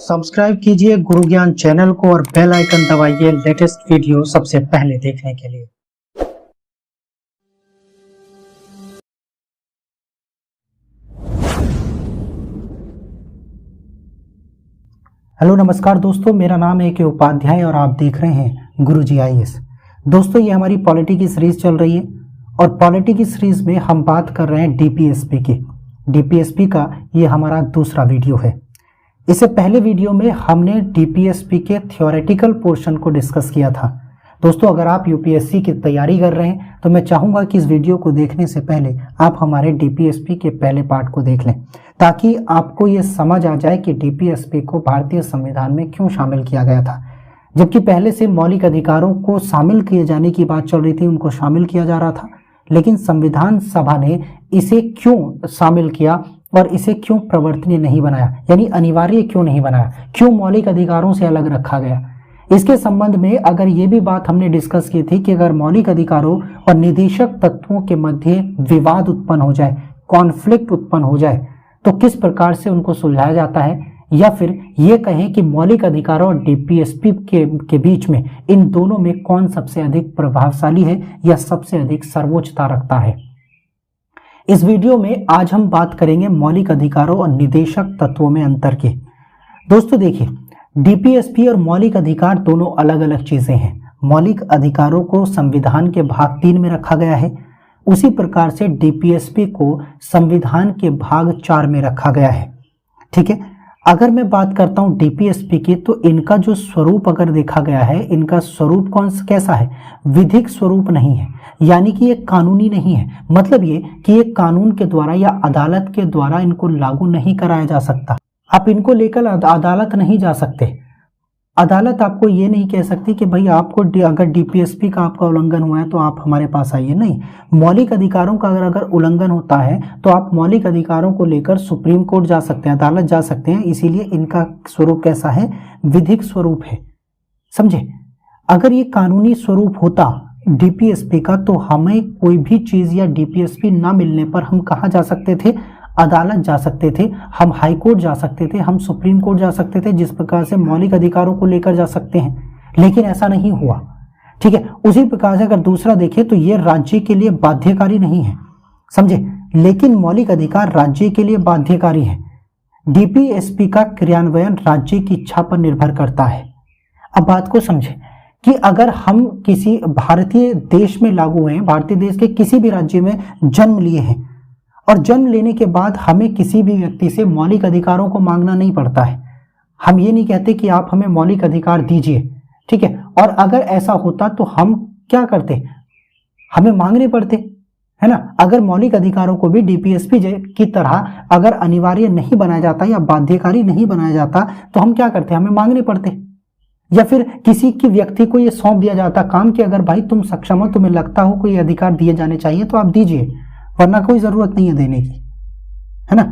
Subscribe कीजिए गुरु ज्ञान channel को और बेल आइकन दबाइए लेटेस्ट वीडियो सबसे पहले देखने के लिए। हेलो नमस्कार दोस्तों, मेरा नाम है के उपाध्याय और आप देख रहे हैं गुरुजी आईएएस। दोस्तों, ये हमारी पॉलिटी की सीरीज चल रही है और पॉलिटी की सीरीज में हम बात कर रहे हैं डीपीएसपी की। डीपीएसपी का ये हमारा दूसरा वीडियो है। इससे पहले वीडियो में हमने डीपीएसपी के थ्योरेटिकल पोर्शन को डिस्कस किया था। दोस्तों, अगर आप यूपीएससी की तैयारी कर रहे हैं तो मैं चाहूँगा कि इस वीडियो को देखने से पहले आप हमारे डीपीएसपी के पहले पार्ट को देख लें, ताकि आपको ये समझ आ जाए कि डीपीएसपी को भारतीय संविधान में क्यों शामिल किया गया था। जबकि पहले से मौलिक अधिकारों को शामिल किए जाने की बात चल रही थी, उनको शामिल किया जा रहा था, लेकिन संविधान सभा ने इसे क्यों शामिल किया और इसे क्यों प्रवर्तनीय नहीं बनाया, यानी अनिवार्य क्यों नहीं बनाया, क्यों मौलिक अधिकारों से अलग रखा गया। इसके संबंध में अगर ये भी बात हमने डिस्कस की थी कि अगर मौलिक अधिकारों और निदेशक तत्वों के मध्य विवाद उत्पन्न हो जाए, कॉन्फ्लिक्ट उत्पन्न हो जाए, तो किस प्रकार से उनको सुलझाया जाता है, या फिर ये कहें कि मौलिक अधिकारों और डीपीएसपी के बीच में इन दोनों में कौन सबसे अधिक प्रभावशाली है या सबसे अधिक सर्वोच्चता रखता है। इस वीडियो में आज हम बात करेंगे मौलिक अधिकारों और निदेशक तत्वों में अंतर की। दोस्तों देखिए, डीपीएसपी और मौलिक अधिकार दोनों अलग अलग चीजें हैं। मौलिक अधिकारों को संविधान के भाग 3 में रखा गया है, उसी प्रकार से डीपीएसपी को संविधान के भाग 4 में रखा गया है। ठीक है, अगर मैं बात करता हूं डीपीएसपी की, तो इनका जो स्वरूप अगर देखा गया है, इनका स्वरूप कैसा है, विधिक स्वरूप नहीं है, यानी कि ये कानूनी नहीं है। मतलब ये कि ये कानून के द्वारा या अदालत के द्वारा इनको लागू नहीं कराया जा सकता। आप इनको लेकर अदालत नहीं जा सकते। अदालत आपको ये नहीं कह सकती कि भाई आपको अगर डीपीएसपी का आपका उल्लंघन हुआ है तो आप हमारे पास आइए। नहीं, मौलिक अधिकारों का अगर उल्लंघन होता है तो आप मौलिक अधिकारों को लेकर सुप्रीम कोर्ट जा सकते हैं, अदालत जा सकते हैं। इसीलिए इनका स्वरूप कैसा है, विधिक स्वरूप है। समझे, अगर ये कानूनी स्वरूप होता डीपीएसपी का, तो हमें कोई भी चीज या डीपीएसपी ना मिलने पर हम कहाँ जा सकते थे, अदालत जा सकते थे, हम हाई कोर्ट जा सकते थे, हम सुप्रीम कोर्ट जा सकते थे, जिस प्रकार से मौलिक अधिकारों को लेकर जा सकते हैं। लेकिन ऐसा नहीं हुआ। ठीक है, उसी प्रकार से अगर दूसरा देखें तो ये राज्य के लिए बाध्यकारी नहीं है, समझे, लेकिन मौलिक अधिकार राज्य के लिए बाध्यकारी है। डीपीएसपी का क्रियान्वयन राज्य की इच्छा पर निर्भर करता है। अब बात को समझे कि अगर हम किसी भारतीय देश में लागू हैं, भारतीय देश के किसी भी राज्य में जन्म लिए हैं, और जन्म लेने के बाद हमें किसी भी व्यक्ति से मौलिक अधिकारों को मांगना नहीं पड़ता है। हम ये नहीं कहते कि आप हमें मौलिक अधिकार दीजिए। ठीक है, और अगर ऐसा होता तो हम क्या करते, हमें मांगने पड़ते, है ना। अगर मौलिक अधिकारों को भी डीपीएसपी की तरह अगर अनिवार्य नहीं बनाया जाता या बाध्यकारी नहीं बनाया जाता तो हम क्या करते, हमें मांगने पड़ते, या फिर किसी की व्यक्ति को ये सौंप दिया जाता काम कि अगर भाई तुम सक्षम हो, तुम्हें लगता हो कोई अधिकार दिए जाने चाहिए तो आप दीजिए, वरना कोई जरूरत नहीं है देने की, है ना।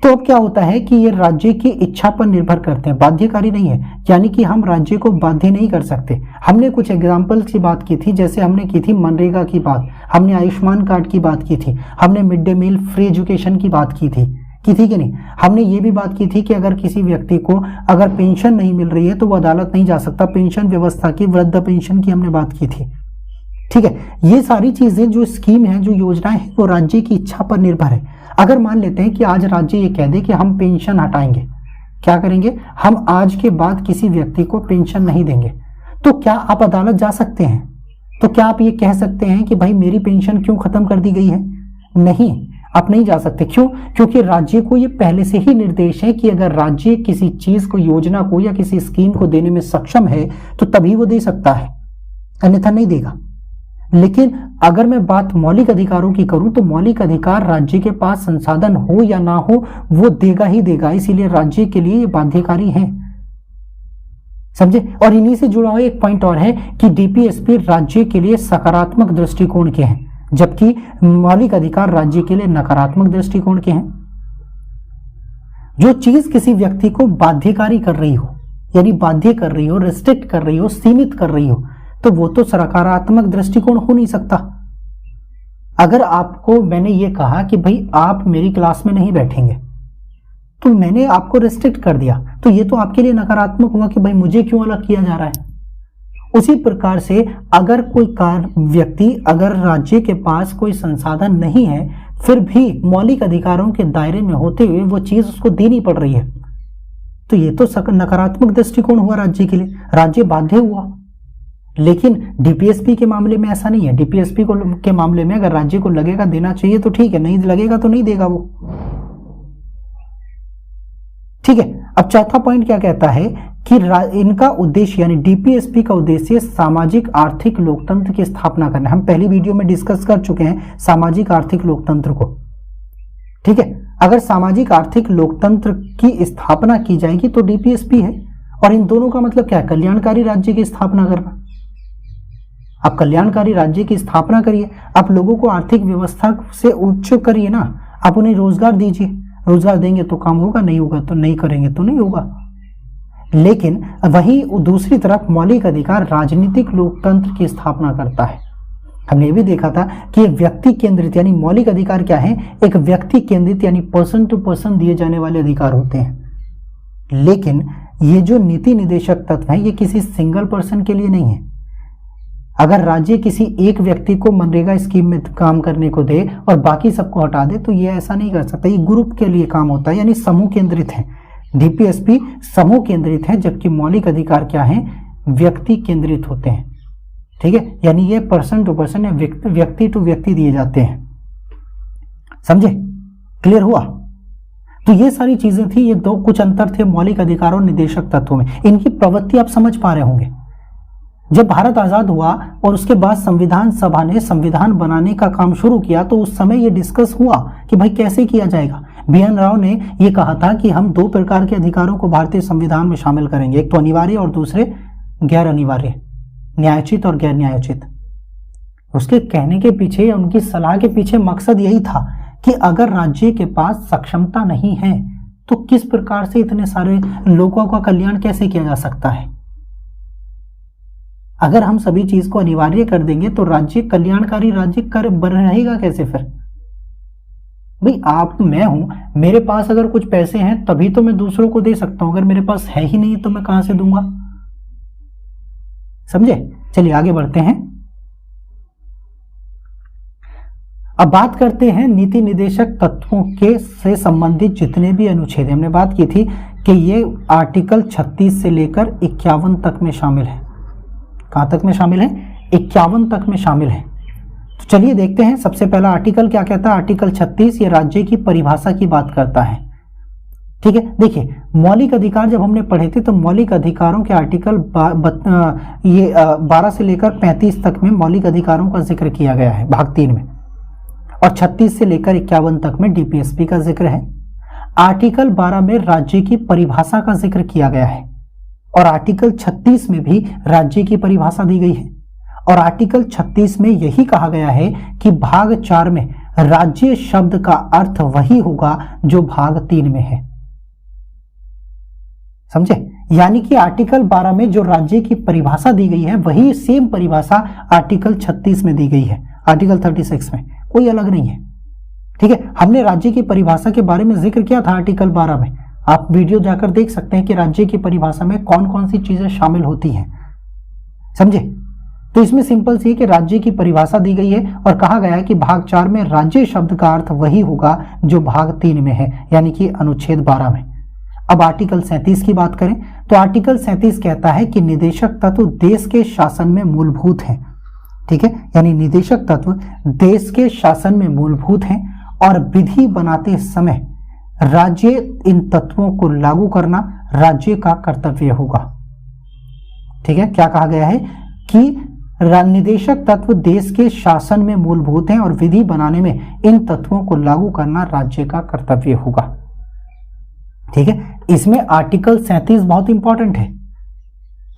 तो अब क्या होता है कि ये राज्य की इच्छा पर निर्भर करते हैं, बाध्यकारी नहीं है, यानी कि हम राज्य को बाध्य नहीं कर सकते। हमने कुछ एग्जाम्पल्स की बात की थी, जैसे हमने की थी मनरेगा की बात, हमने आयुष्मान कार्ड की बात की थी, हमने mid day meal free education की बात की थी कि नहीं। हमने ये भी बात की थी कि अगर किसी व्यक्ति को अगर पेंशन नहीं मिल रही है तो वो अदालत नहीं जा सकता। पेंशन व्यवस्था की, वृद्ध पेंशन की हमने बात की थी। ठीक है, ये सारी चीजें जो स्कीम है, जो योजनाएं हैं, वो राज्य की इच्छा पर निर्भर है। अगर मान लेते हैं कि आज राज्य ये कह दे कि हम पेंशन हटाएंगे, क्या करेंगे, हम आज के बाद किसी व्यक्ति को पेंशन नहीं देंगे, तो क्या आप अदालत जा सकते हैं? तो क्या आप ये कह सकते हैं कि भाई मेरी पेंशन क्यों खत्म कर दी गई है? नहीं, आप नहीं जा सकते। क्यों? क्योंकि राज्य को ये पहले से ही निर्देश है कि अगर राज्य किसी चीज को, योजना को या किसी स्कीम को देने में सक्षम है तो तभी वो दे सकता है, अन्यथा नहीं देगा। लेकिन अगर मैं बात मौलिक अधिकारों की करूं तो मौलिक अधिकार राज्य के पास संसाधन हो या ना हो वो देगा ही देगा, इसीलिए राज्य के लिए ये बाध्यकारी है, समझे। और इन्हीं से जुड़ा हुआ एक पॉइंट और है कि डीपीएसपी राज्य के लिए सकारात्मक दृष्टिकोण के हैं, जबकि मौलिक अधिकार राज्य के लिए नकारात्मक दृष्टिकोण के हैं। जो चीज किसी व्यक्ति को बाध्यकारी कर रही हो, यानी बाध्य कर रही हो, रिस्ट्रिक्ट कर रही हो, सीमित कर रही हो, तो वो तो सकारात्मक दृष्टिकोण हो नहीं सकता। अगर आपको मैंने ये कहा कि भाई आप मेरी क्लास में नहीं बैठेंगे, तो मैंने आपको रिस्ट्रिक्ट कर दिया, तो ये तो आपके लिए नकारात्मक हुआ कि भाई मुझे क्यों अलग किया जा रहा है। उसी प्रकार से अगर कोई व्यक्ति, अगर राज्य के पास कोई संसाधन नहीं है, फिर भी मौलिक अधिकारों के दायरे में होते हुए वो चीज उसको देनी पड़ रही है, तो ये तो नकारात्मक दृष्टिकोण हुआ राज्य के लिए, राज्य बाध्य हुआ। लेकिन डीपीएसपी के मामले में ऐसा नहीं है। डीपीएसपी के मामले में अगर राज्य को लगेगा देना चाहिए तो ठीक है, नहीं लगेगा तो नहीं देगा वो, ठीक है। अब चौथा पॉइंट क्या कहता है कि इनका उद्देश्य यानी डीपीएसपी का उद्देश्य सामाजिक आर्थिक लोकतंत्र की स्थापना करना। हम पहली वीडियो में डिस्कस कर चुके हैं सामाजिक आर्थिक लोकतंत्र को, ठीक है। अगर सामाजिक आर्थिक लोकतंत्र की स्थापना की जाएगी तो डीपीएसपी है, और इन दोनों का मतलब क्या है? कल्याणकारी राज्य की स्थापना करना। आप कल्याणकारी राज्य की स्थापना करिए, आप लोगों को आर्थिक व्यवस्था से उच्च करिए ना, आप उन्हें रोजगार दीजिए, रोजगार देंगे तो काम होगा, नहीं होगा तो नहीं करेंगे तो नहीं होगा। लेकिन वही दूसरी तरफ मौलिक अधिकार राजनीतिक लोकतंत्र की स्थापना करता है। हमने ये भी देखा था कि व्यक्ति केंद्रित यानी मौलिक अधिकार क्या है? एक व्यक्ति केंद्रित यानी पर्सन टू पर्सन दिए जाने वाले अधिकार होते हैं। लेकिन ये जो नीति निदेशक तत्व है ये किसी सिंगल पर्सन के लिए नहीं है। अगर राज्य किसी एक व्यक्ति को मनरेगा स्कीम में काम करने को दे और बाकी सबको हटा दे तो ये ऐसा नहीं कर सकता। ये ग्रुप के लिए काम होता है, यानी समूह केंद्रित है। डीपीएसपी समूह केंद्रित है, जबकि मौलिक अधिकार क्या है? व्यक्ति केंद्रित होते हैं, ठीक है। यानी ये पर्सन टू पर्सन या व्यक्ति टू व्यक्ति दिए जाते हैं। समझे? क्लियर हुआ? तो ये सारी चीजें थी, ये दो कुछ अंतर थे मौलिक अधिकारों और निदेशक तत्वों में। इनकी प्रवृत्ति आप समझ पा रहे होंगे। जब भारत आजाद हुआ और उसके बाद संविधान सभा ने संविधान बनाने का काम शुरू किया तो उस समय ये डिस्कस हुआ कि भाई कैसे किया जाएगा। BN राव ने ये कहा था कि हम दो प्रकार के अधिकारों को भारतीय संविधान में शामिल करेंगे, एक तो अनिवार्य और दूसरे गैर अनिवार्य, न्यायोचित और गैर न्यायोचित। उसके कहने के पीछे, उनकी सलाह के पीछे मकसद यही था कि अगर राज्य के पास सक्षमता नहीं है तो किस प्रकार से इतने सारे लोगों का कल्याण कैसे किया जा सकता है। अगर हम सभी चीज को अनिवार्य कर देंगे तो राज्य कल्याणकारी राज्य रहेगा कैसे फिर? भाई आप तो मैं हूं, मेरे पास अगर कुछ पैसे हैं तभी तो मैं दूसरों को दे सकता हूं, अगर मेरे पास है ही नहीं तो मैं कहां से दूंगा? समझे? चलिए आगे बढ़ते हैं। अब बात करते हैं नीति निदेशक तत्वों के से संबंधित जितने भी अनुच्छेद। हमने बात की थी कि ये आर्टिकल 36 से लेकर 51 तक में शामिल है। कहां तक में शामिल है? 51 तक में शामिल है। तो चलिए देखते हैं। सबसे पहला आर्टिकल क्या कहता है? आर्टिकल 36 ये राज्य की परिभाषा की बात करता है, ठीक है। देखिए मौलिक अधिकार जब हमने पढ़े थे तो मौलिक अधिकारों के आर्टिकल 12 से लेकर 35 तक में मौलिक अधिकारों का जिक्र किया गया है भाग 3 में, और 36 से लेकर 51 तक में डीपीएसपी का जिक्र है। आर्टिकल 12 में राज्य की परिभाषा का जिक्र किया गया है, और आर्टिकल 36 में भी राज्य की परिभाषा दी गई है। और आर्टिकल 36 में यही कहा गया है कि भाग 4 में राज्य शब्द का अर्थ वही होगा जो भाग 3 में है। समझे? यानी कि आर्टिकल 12 में जो राज्य की परिभाषा दी गई है वही सेम परिभाषा आर्टिकल 36 में दी गई है, आर्टिकल 36 में, कोई अलग नहीं है, ठीक है। हमने राज्य की परिभाषा के बारे में जिक्र किया था आर्टिकल 12 में, आप वीडियो जाकर देख सकते हैं कि राज्य की परिभाषा में कौन कौन सी चीजें शामिल होती हैं। समझे? तो इसमें सिंपल सी है कि राज्य की परिभाषा दी गई है और कहा गया है कि भाग 4 में राज्य शब्द का अर्थ वही होगा जो भाग 3 में है, यानी कि अनुच्छेद 12 में। अब आर्टिकल 37 की बात करें तो आर्टिकल 37 कहता है कि निदेशक तत्व देश के शासन में मूलभूत हैं, ठीक है। यानी निदेशक तत्व देश के शासन में मूलभूत हैं और विधि बनाते समय राज्य इन तत्वों को लागू करना राज्य का कर्तव्य होगा, ठीक है। क्या कहा गया है कि निदेशक तत्व देश के शासन में मूलभूत हैं और विधि बनाने में इन तत्वों को लागू करना राज्य का कर्तव्य होगा, ठीक है। इसमें आर्टिकल 37 बहुत इंपॉर्टेंट है,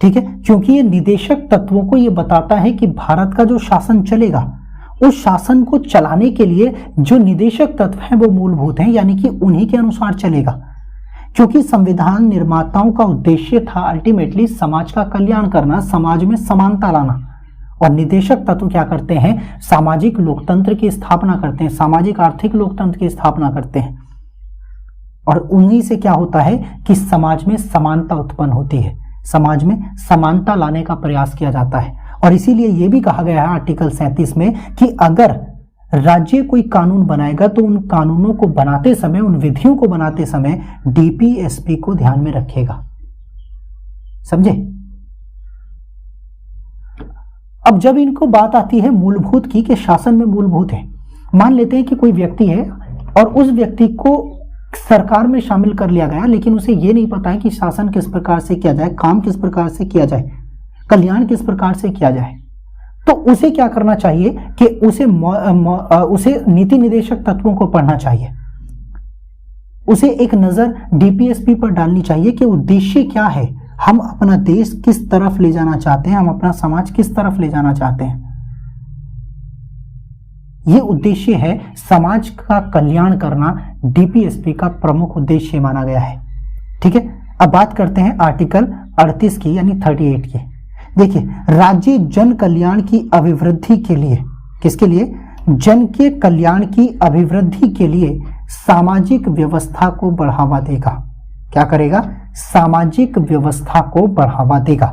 ठीक है, क्योंकि ये निदेशक तत्वों को ये बताता है कि भारत का जो शासन चलेगा उस शासन को चलाने के लिए जो निदेशक तत्व हैं वो मूलभूत हैं, यानी कि उन्हीं के अनुसार चलेगा। क्योंकि संविधान निर्माताओं का उद्देश्य था अल्टीमेटली समाज का कल्याण करना, समाज में समानता लाना, और निदेशक तत्व क्या करते हैं? सामाजिक लोकतंत्र की स्थापना करते हैं, सामाजिक आर्थिक लोकतंत्र की स्थापना करते हैं। और उन्हीं से क्या होता है कि समाज में समानता उत्पन्न होती है, समाज में समानता लाने का प्रयास किया जाता है। और इसीलिए यह भी कहा गया है आर्टिकल 37 में कि अगर राज्य कोई कानून बनाएगा तो उन कानूनों को बनाते समय, उन विधियों को बनाते समय डीपीएसपी को ध्यान में रखेगा। समझे? अब जब इनको बात आती है मूलभूत की, कि शासन में मूलभूत है, मान लेते हैं कि कोई व्यक्ति है और उस व्यक्ति को सरकार में शामिल कर लिया गया, लेकिन उसे यह नहीं पता है कि शासन किस प्रकार से किया जाए, काम किस प्रकार से किया जाए, कल्याण किस प्रकार से किया जाए। तो उसे क्या करना चाहिए कि उसे नीति निदेशक तत्वों को पढ़ना चाहिए, उसे एक नजर डीपीएसपी पर डालनी चाहिए कि उद्देश्य क्या है, हम अपना देश किस तरफ ले जाना चाहते हैं, हम अपना समाज किस तरफ ले जाना चाहते हैं। यह उद्देश्य है, समाज का कल्याण करना डीपीएसपी का प्रमुख उद्देश्य माना गया है। ठीक है, अब बात करते हैं आर्टिकल 38 की, यानी 38 की। देखिए, राज्य जन कल्याण की अभिवृद्धि के लिए, किसके लिए? जन के कल्याण की अभिवृद्धि के लिए सामाजिक व्यवस्था को बढ़ावा देगा। क्या करेगा? सामाजिक व्यवस्था को बढ़ावा देगा।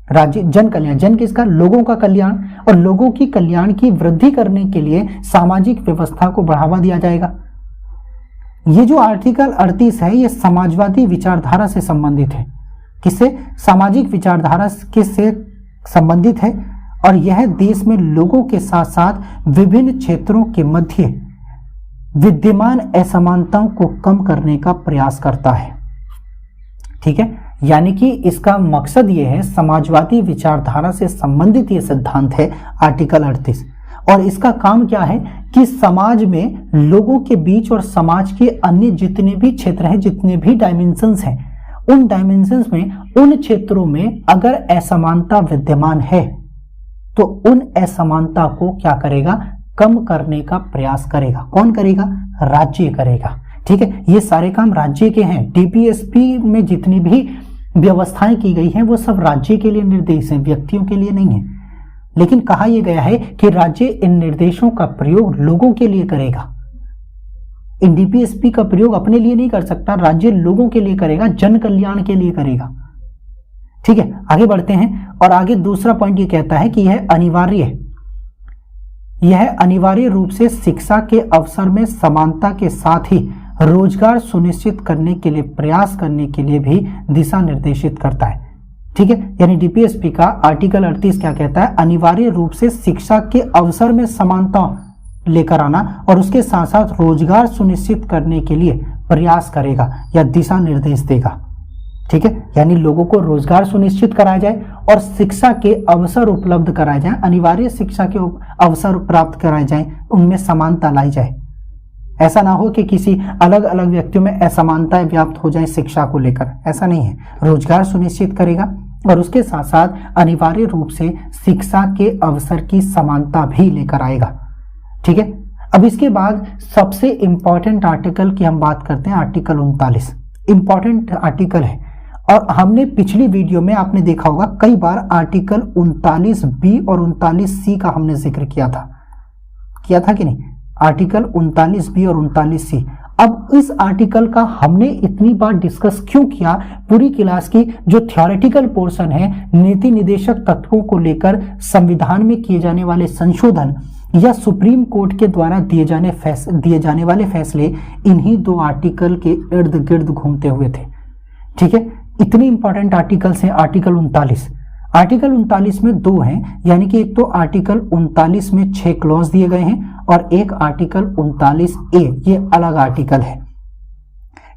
राज्य जन कल्याण, जन किसका? लोगों का कल्याण, और लोगों की कल्याण की वृद्धि करने के लिए सामाजिक व्यवस्था को बढ़ावा दिया जाएगा। ये जो आर्टिकल 38 है, ये समाजवादी विचारधारा से संबंधित है। किससे? सामाजिक विचारधारा किससे संबंधित है? और यह देश में लोगों के साथ साथ विभिन्न क्षेत्रों के मध्य विद्यमान असमानताओं को कम करने का प्रयास करता है। ठीक है, यानी कि इसका मकसद यह है, समाजवादी विचारधारा से संबंधित यह सिद्धांत है आर्टिकल 38। और इसका काम क्या है कि समाज में लोगों के बीच और समाज के अन्य जितने भी क्षेत्र हैं, जितने भी डायमेंशंस हैं, उन डायमेंशंस में, उन क्षेत्रों में अगर असमानता विद्यमान है तो उन असमानता को क्या करेगा? कम करने का प्रयास करेगा। कौन करेगा? राज्य करेगा। ठीक है, ये सारे काम राज्य के हैं। डीपीएसपी में जितनी भी व्यवस्थाएं की गई हैं वो सब राज्य के लिए निर्देश हैं, व्यक्तियों के लिए नहीं है। लेकिन कहा यह गया है कि राज्य इन निर्देशों का प्रयोग लोगों के लिए करेगा। इन डीपीएसपी का प्रयोग अपने लिए नहीं कर सकता, राज्य लोगों के लिए करेगा, जन कल्याण के लिए करेगा। ठीक है, आगे बढ़ते हैं। और आगे दूसरा पॉइंट ये कहता है कि यह अनिवार्य रूप से शिक्षा के अवसर में समानता के साथ ही रोजगार सुनिश्चित करने के लिए, प्रयास करने के लिए भी दिशा निर्देशित करता है। ठीक है, यानी डीपीएसपी का आर्टिकल 38 क्या कहता है? अनिवार्य रूप से शिक्षा के अवसर में समानता लेकर आना और उसके साथ साथ रोजगार सुनिश्चित करने के लिए प्रयास करेगा या दिशा निर्देश देगा। ठीक है, यानी लोगों को रोजगार सुनिश्चित कराया जाए और शिक्षा के अवसर उपलब्ध कराए जाए, अनिवार्य शिक्षा के अवसर प्राप्त कराए जाए, उनमें समानता लाई जाए। ऐसा ना हो कि किसी अलग अलग व्यक्तियों में असमानताएं व्याप्त हो जाए शिक्षा को लेकर, ऐसा नहीं है। रोजगार सुनिश्चित करेगा और उसके साथ साथ अनिवार्य रूप से शिक्षा के अवसर की समानता भी लेकर आएगा। ठीक है, अब इसके बाद सबसे इंपॉर्टेंट आर्टिकल की हम बात करते हैं, आर्टिकल 39। इंपॉर्टेंट आर्टिकल है और हमने पिछली वीडियो में आपने देखा होगा कई बार आर्टिकल 39B और 39C का हमने जिक्र किया था कि नहीं? आर्टिकल 39B और 39C। अब इस आर्टिकल का हमने इतनी बार डिस्कस क्यों किया? पूरी क्लास की जो थ्योरेटिकल पोर्शन है, नीति निदेशक तत्वों को लेकर संविधान में किए जाने वाले संशोधन या सुप्रीम कोर्ट के द्वारा दिए जाने वाले फैसले इन्हीं दो आर्टिकल के इर्द गिर्द घूमते हुए थे। ठीक है, इतनी इंपॉर्टेंट आर्टिकल्स हैं। आर्टिकल 39 में दो हैं, यानी कि एक तो आर्टिकल 39 में 6 क्लॉज दिए गए हैं और एक आर्टिकल 39A, ये अलग आर्टिकल है।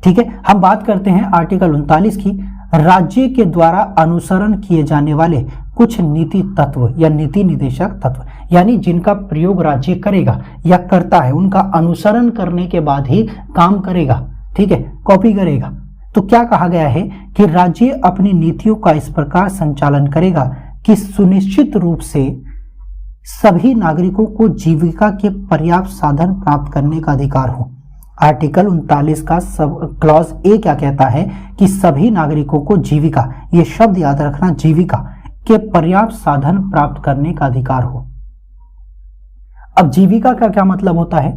ठीक है, हम बात करते हैं आर्टिकल 39 की। राज्य के द्वारा अनुसरण किए जाने वाले कुछ नीति तत्व या नीति निदेशक तत्व, यानी जिनका प्रयोग राज्य करेगा या करता है, उनका अनुसरण करने के बाद ही काम करेगा। ठीक है, कॉपी करेगा। तो क्या कहा गया है कि राज्य अपनी नीतियों का इस प्रकार संचालन करेगा कि सुनिश्चित रूप से सभी नागरिकों को जीविका के पर्याप्त साधन प्राप्त करने का अधिकार हो। आर्टिकल 39 का सब क्लॉज ए क्या कहता है कि सभी नागरिकों को जीविका, ये शब्द याद रखना, जीविका के पर्याप्त साधन प्राप्त करने का अधिकार हो। अब जीविका का क्या मतलब होता है?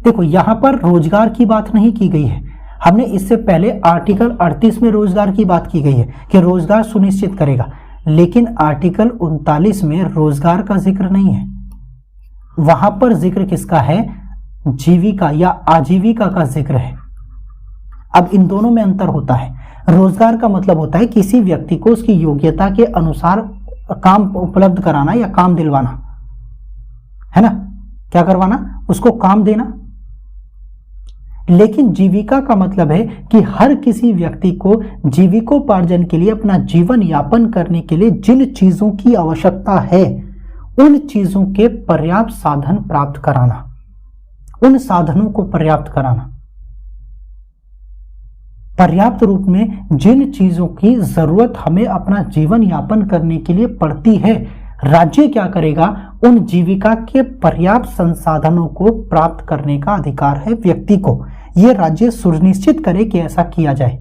देखो, यहां पर रोजगार की बात नहीं की गई है। हमने इससे पहले आर्टिकल 38 में रोजगार की बात की गई है कि रोजगार सुनिश्चित करेगा, लेकिन आर्टिकल 39 में रोजगार का जिक्र नहीं है। वहां पर जिक्र किसका है? जीविका या आजीविका का जिक्र है। अब इन दोनों में अंतर होता है। रोजगार का मतलब होता है किसी व्यक्ति को उसकी योग्यता के अनुसार काम उपलब्ध कराना या काम दिलवाना, है ना, क्या करवाना, उसको काम देना। लेकिन जीविका का मतलब है कि हर किसी व्यक्ति को जीविकोपार्जन के लिए, अपना जीवन यापन करने के लिए जिन चीजों की आवश्यकता है उन चीजों के पर्याप्त साधन प्राप्त कराना, उन साधनों को पर्याप्त कराना। पर्याप्त रूप में जिन चीजों की जरूरत हमें अपना जीवन यापन करने के लिए पड़ती है, राज्य क्या करेगा? उन जीविका के पर्याप्त संसाधनों को प्राप्त करने का अधिकार है व्यक्ति को। यह राज्य सुनिश्चित करे कि ऐसा किया जाए।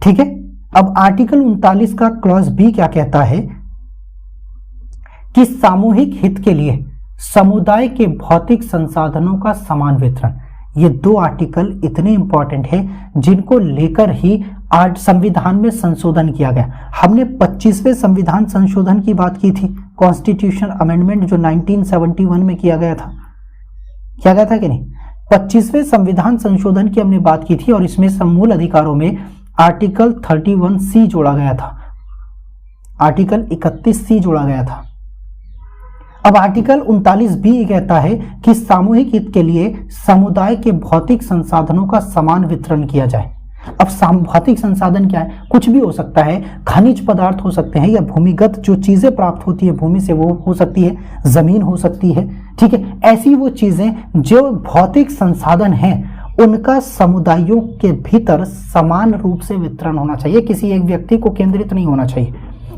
ठीक है। अब आर्टिकल 39 का क्लॉज बी क्या कहता है कि सामूहिक हित के लिए समुदाय के भौतिक संसाधनों का समान वितरण। ये दो आर्टिकल इतने इंपॉर्टेंट हैं जिनको लेकर ही आज संविधान में संशोधन किया गया। हमने 25वें संविधान संशोधन की बात की थी, कॉन्स्टिट्यूशन अमेंडमेंट जो 1971 में किया गया था कि नहीं? 25वें संविधान संशोधन की हमने बात की थी और इसमें मूल अधिकारों में आर्टिकल 31C जोड़ा गया था, आर्टिकल 31C जोड़ा गया था। अब आर्टिकल 39B कहता है कि सामूहिक हित के लिए समुदाय के भौतिक संसाधनों का समान वितरण किया जाए। अब भौतिक संसाधन क्या है? कुछ भी हो सकता है, खनिज पदार्थ हो सकते हैं या भूमिगत जो चीजें प्राप्त होती है भूमि से, वो हो सकती है, जमीन हो सकती है। ठीक है, ऐसी वो चीजें जो भौतिक संसाधन हैं उनका समुदायों के भीतर समान रूप से वितरण होना चाहिए, किसी एक व्यक्ति को केंद्रित नहीं होना चाहिए।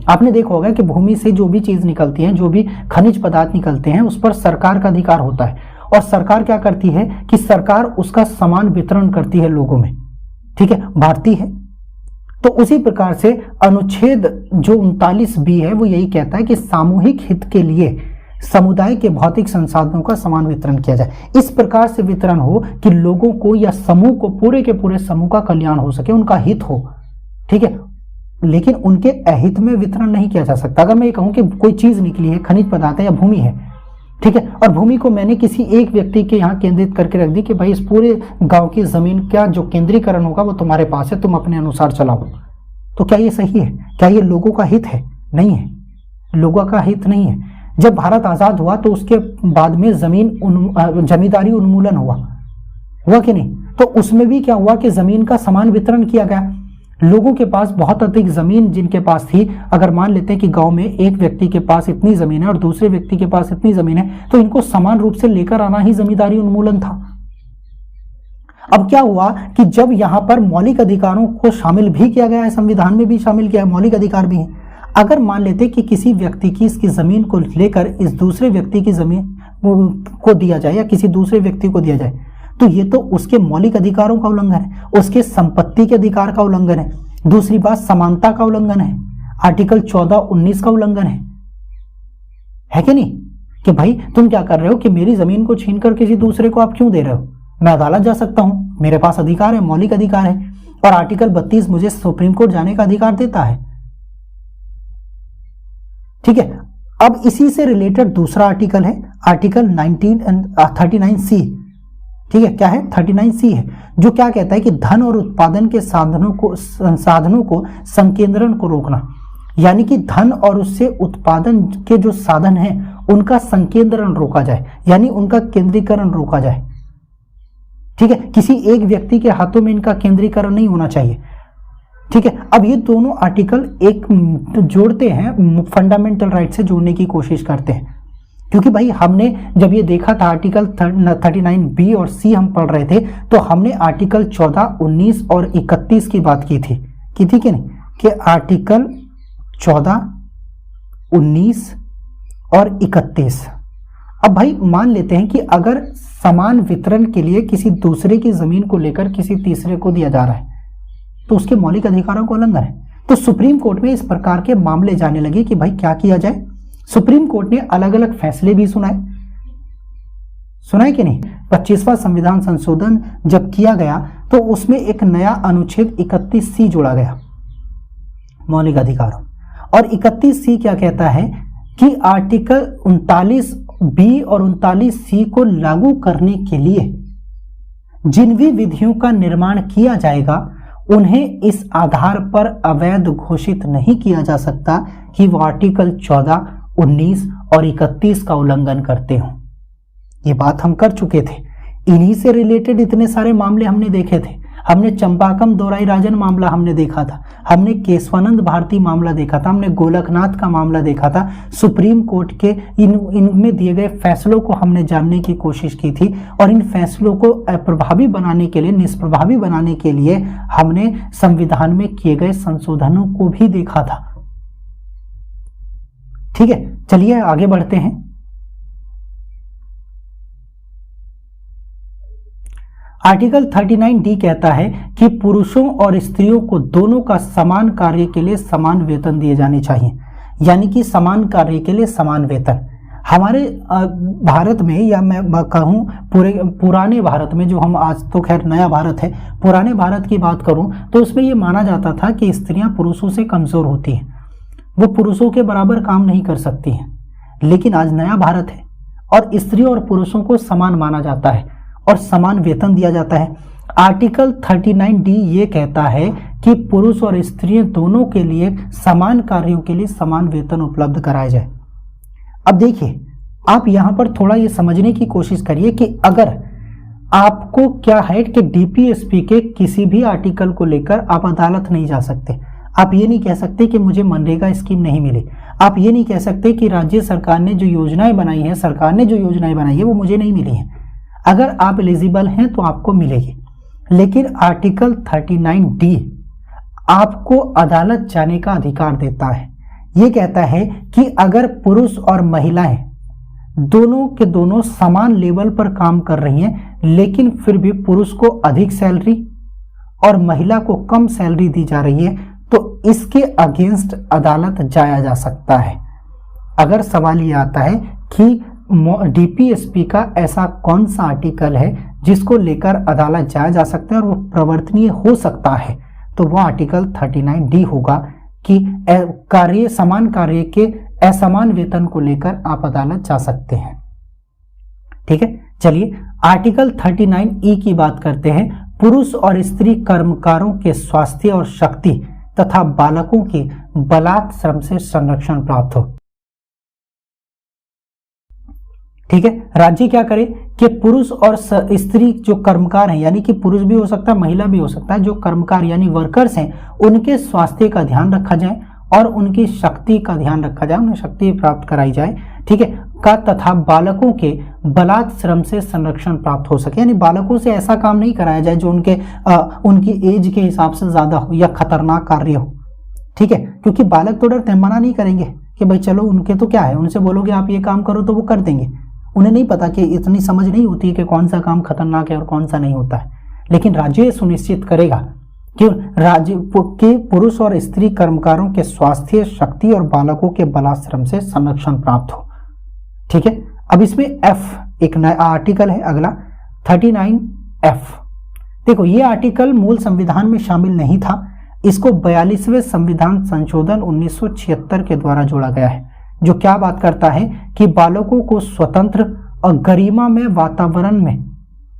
आपने देखा होगा कि भूमि से जो भी चीज निकलती है, जो भी खनिज पदार्थ निकलते हैं, उस पर सरकार का अधिकार होता है और सरकार क्या करती है कि सरकार उसका समान वितरण करती है लोगों में। ठीक है, बांटती है। तो उसी प्रकार से अनुच्छेद जो 39B है वो यही कहता है कि सामूहिक हित के लिए समुदाय के भौतिक संसाधनों का समान वितरण किया जाए। इस प्रकार से वितरण हो कि लोगों को या समूह को, पूरे के पूरे समूह का कल्याण हो सके, उनका हित हो। ठीक है, लेकिन उनके अहित में वितरण नहीं किया जा सकता। अगर मैं ये कहूं कि कोई चीज निकली है, खनिज पदार्थ है या भूमि है, ठीक है, और भूमि को मैंने किसी एक व्यक्ति के यहाँ केंद्रित करके रख दी कि भाई इस पूरे गांव की जमीन का जो केंद्रीकरण होगा वो तुम्हारे पास है, तुम अपने अनुसार चलाओ, तो क्या ये सही है? क्या ये लोगों का हित है? नहीं है, लोगों का हित नहीं है। जब भारत आजाद हुआ तो उसके बाद में जमींदारी उन्मूलन हुआ कि नहीं? तो उसमें भी क्या हुआ कि जमीन का समान वितरण किया गया। लोगों के पास बहुत अधिक जमीन जिनके पास थी, अगर मान लेते हैं कि गांव में एक व्यक्ति के पास इतनी जमीन है और दूसरे व्यक्ति के पास इतनी जमीन है, तो इनको समान रूप से लेकर आना ही जमींदारी उन्मूलन था। अब क्या हुआ कि जब यहां पर मौलिक अधिकारों को शामिल भी किया गया है, संविधान में भी शामिल किया है, मौलिक अधिकार भी है। अगर मान लेते कि किसी व्यक्ति की इसकी जमीन को लेकर इस दूसरे व्यक्ति की जमीन को दिया जाए या किसी दूसरे व्यक्ति को दिया जाए, तो ये तो उसके मौलिक अधिकारों का उल्लंघन है, उसके संपत्ति के अधिकार का उल्लंघन है। दूसरी बात, समानता का उल्लंघन है, आर्टिकल 14-19 का उल्लंघन है कि नहीं? कि भाई तुम क्या कर रहे हो कि मेरी जमीन को छीनकर किसी दूसरे को आप क्यों दे रहे हो? मैं अदालत जा सकता हूं, मेरे पास अधिकार है, मौलिक अधिकार है, और आर्टिकल 32 मुझे सुप्रीम कोर्ट जाने का अधिकार देता है। ठीक है, अब इसी से रिलेटेड दूसरा आर्टिकल है, आर्टिकल 39C। ठीक है, क्या है? 39C है, जो क्या कहता है कि धन और उत्पादन के संसाधनों को संकेंद्रण को रोकना, यानी कि धन और उससे उत्पादन के जो साधन हैं उनका संकेंद्रण रोका जाए, यानी उनका केंद्रीकरण रोका जाए। ठीक है, किसी एक व्यक्ति के हाथों में इनका केंद्रीकरण नहीं होना चाहिए। ठीक है, अब ये दोनों आर्टिकल एक जोड़ते हैं, फंडामेंटल राइट से जोड़ने की कोशिश करते हैं, क्योंकि भाई हमने जब ये देखा था आर्टिकल 39B और C हम पढ़ रहे थे, तो हमने आर्टिकल 14, 19 और 31 की बात की थी कि नहीं, कि आर्टिकल 14, 19 और 31। अब भाई मान लेते हैं कि अगर समान वितरण के लिए किसी दूसरे की जमीन को लेकर किसी तीसरे को दिया जा रहा है तो उसके मौलिक अधिकारों का उल्लंघन है। तो सुप्रीम कोर्ट में इस प्रकार के मामले जाने लगे कि भाई क्या किया जाए। सुप्रीम कोर्ट ने अलग अलग फैसले भी सुनाए। सुना है कि नहीं? 25वां संविधान संशोधन जब किया गया तो उसमें एक नया अनुच्छेद 31C जोड़ा गया मौलिक अधिकारों, और 31C क्या कहता है कि आर्टिकल 39B और 39C को लागू करने के लिए जिन भी विधियों का निर्माण किया जाएगा उन्हें इस आधार पर अवैध घोषित नहीं किया जा सकता कि वो आर्टिकल 14, 19 और 31 का उल्लंघन करते हों। ये बात हम कर चुके थे। इन्हीं से रिलेटेड इतने सारे मामले हमने देखे थे। हमने चंपाकम दोराई राजन मामला हमने देखा था, हमने केशवानंद भारती मामला देखा था, हमने गोलकनाथ का मामला देखा था। सुप्रीम कोर्ट के इनमें दिए गए फैसलों को हमने जानने की कोशिश की थी, और इन फैसलों को अप्रभावी बनाने के लिए, निष्प्रभावी बनाने के लिए हमने संविधान में किए गए संशोधनों को भी देखा था। ठीक है, चलिए आगे बढ़ते हैं। आर्टिकल 39D कहता है कि पुरुषों और स्त्रियों को दोनों का समान कार्य के लिए समान वेतन दिए जाने चाहिए, यानी कि समान कार्य के लिए समान वेतन। हमारे भारत में, या मैं कहूँ पुराने भारत में, जो हम आज तो खैर नया भारत है, पुराने भारत की बात करूँ तो उसमें ये माना जाता था कि स्त्रियां पुरुषों से कमजोर होती हैं, वो पुरुषों के बराबर काम नहीं कर सकती हैं। लेकिन आज नया भारत है और स्त्रियों और पुरुषों को समान माना जाता है और समान वेतन दिया जाता है। आर्टिकल 39D ये कहता है कि पुरुष और स्त्रियां दोनों के लिए समान कार्यों के लिए समान वेतन उपलब्ध कराया जाए। अब देखिए, आप यहां पर थोड़ा ये समझने की कोशिश करिए कि अगर आपको क्या है कि डीपीएसपी के किसी भी आर्टिकल को लेकर आप अदालत नहीं जा सकते। आप ये नहीं कह सकते कि मुझे मनरेगा स्कीम नहीं मिली। आप ये नहीं कह सकते कि राज्य सरकार ने जो योजनाएं बनाई है, सरकार ने जो योजनाएं बनाई है वो मुझे नहीं मिली हैं। अगर आप एलिजिबल हैं तो आपको मिलेगी। लेकिन आर्टिकल 39D आपको अदालत जाने का अधिकार देता है। यह कहता है कि अगर पुरुष और महिलाएं दोनों के दोनों समान लेवल पर काम कर रही हैं, लेकिन फिर भी पुरुष को अधिक सैलरी और महिला को कम सैलरी दी जा रही है, तो इसके अगेंस्ट अदालत जाया जा सकता है। अगर सवाल ये आता है कि डीपीएसपी का ऐसा कौन सा आर्टिकल है जिसको लेकर अदालत जाया जा सकता है और वो प्रवर्तनीय हो सकता है, तो वो आर्टिकल 39D होगा कि समान कार्य के असमान वेतन को लेकर आप अदालत जा सकते हैं। ठीक है, चलिए आर्टिकल 39E की बात करते हैं। पुरुष और स्त्री कर्मकारों के स्वास्थ्य और शक्ति तथा बालकों के बलात् श्रम से संरक्षण प्राप्त हो। ठीक है, राज्य क्या करे कि पुरुष और स्त्री जो कर्मकार हैं, यानी कि पुरुष भी हो सकता है, महिला भी हो सकता है, जो कर्मकार यानी वर्कर्स हैं, उनके स्वास्थ्य का ध्यान रखा जाए और उनकी शक्ति का ध्यान रखा जाए, उन्हें शक्ति प्राप्त कराई जाए। ठीक है, का तथा बालकों के बलात् श्रम से संरक्षण प्राप्त हो सके, यानी बालकों से ऐसा काम नहीं कराया जाए जो उनकी एज के हिसाब से ज्यादा हो या खतरनाक कार्य हो। ठीक है, क्योंकि बालक तो डरते हैं, मना नहीं करेंगे कि भाई चलो, उनके तो क्या है, उनसे बोलोगे आप ये काम करो तो वो कर देंगे। उन्हें नहीं पता कि इतनी समझ नहीं होती है कि कौन सा काम खतरनाक है और कौन सा नहीं होता है। लेकिन राज्य सुनिश्चित करेगा कि राज्य के पुरुष और स्त्री कर्मकारों के स्वास्थ्य, शक्ति और बालकों के बलात् श्रम से संरक्षण प्राप्त हो। ठीक है, अब इसमें F एक नया आर्टिकल है, अगला 39F। देखो, ये आर्टिकल मूल संविधान में शामिल नहीं था, इसको 42वें संविधान संशोधन 1976 के द्वारा जोड़ा गया है, जो क्या बात करता है कि बालकों को स्वतंत्र और गरिमामय वातावरण में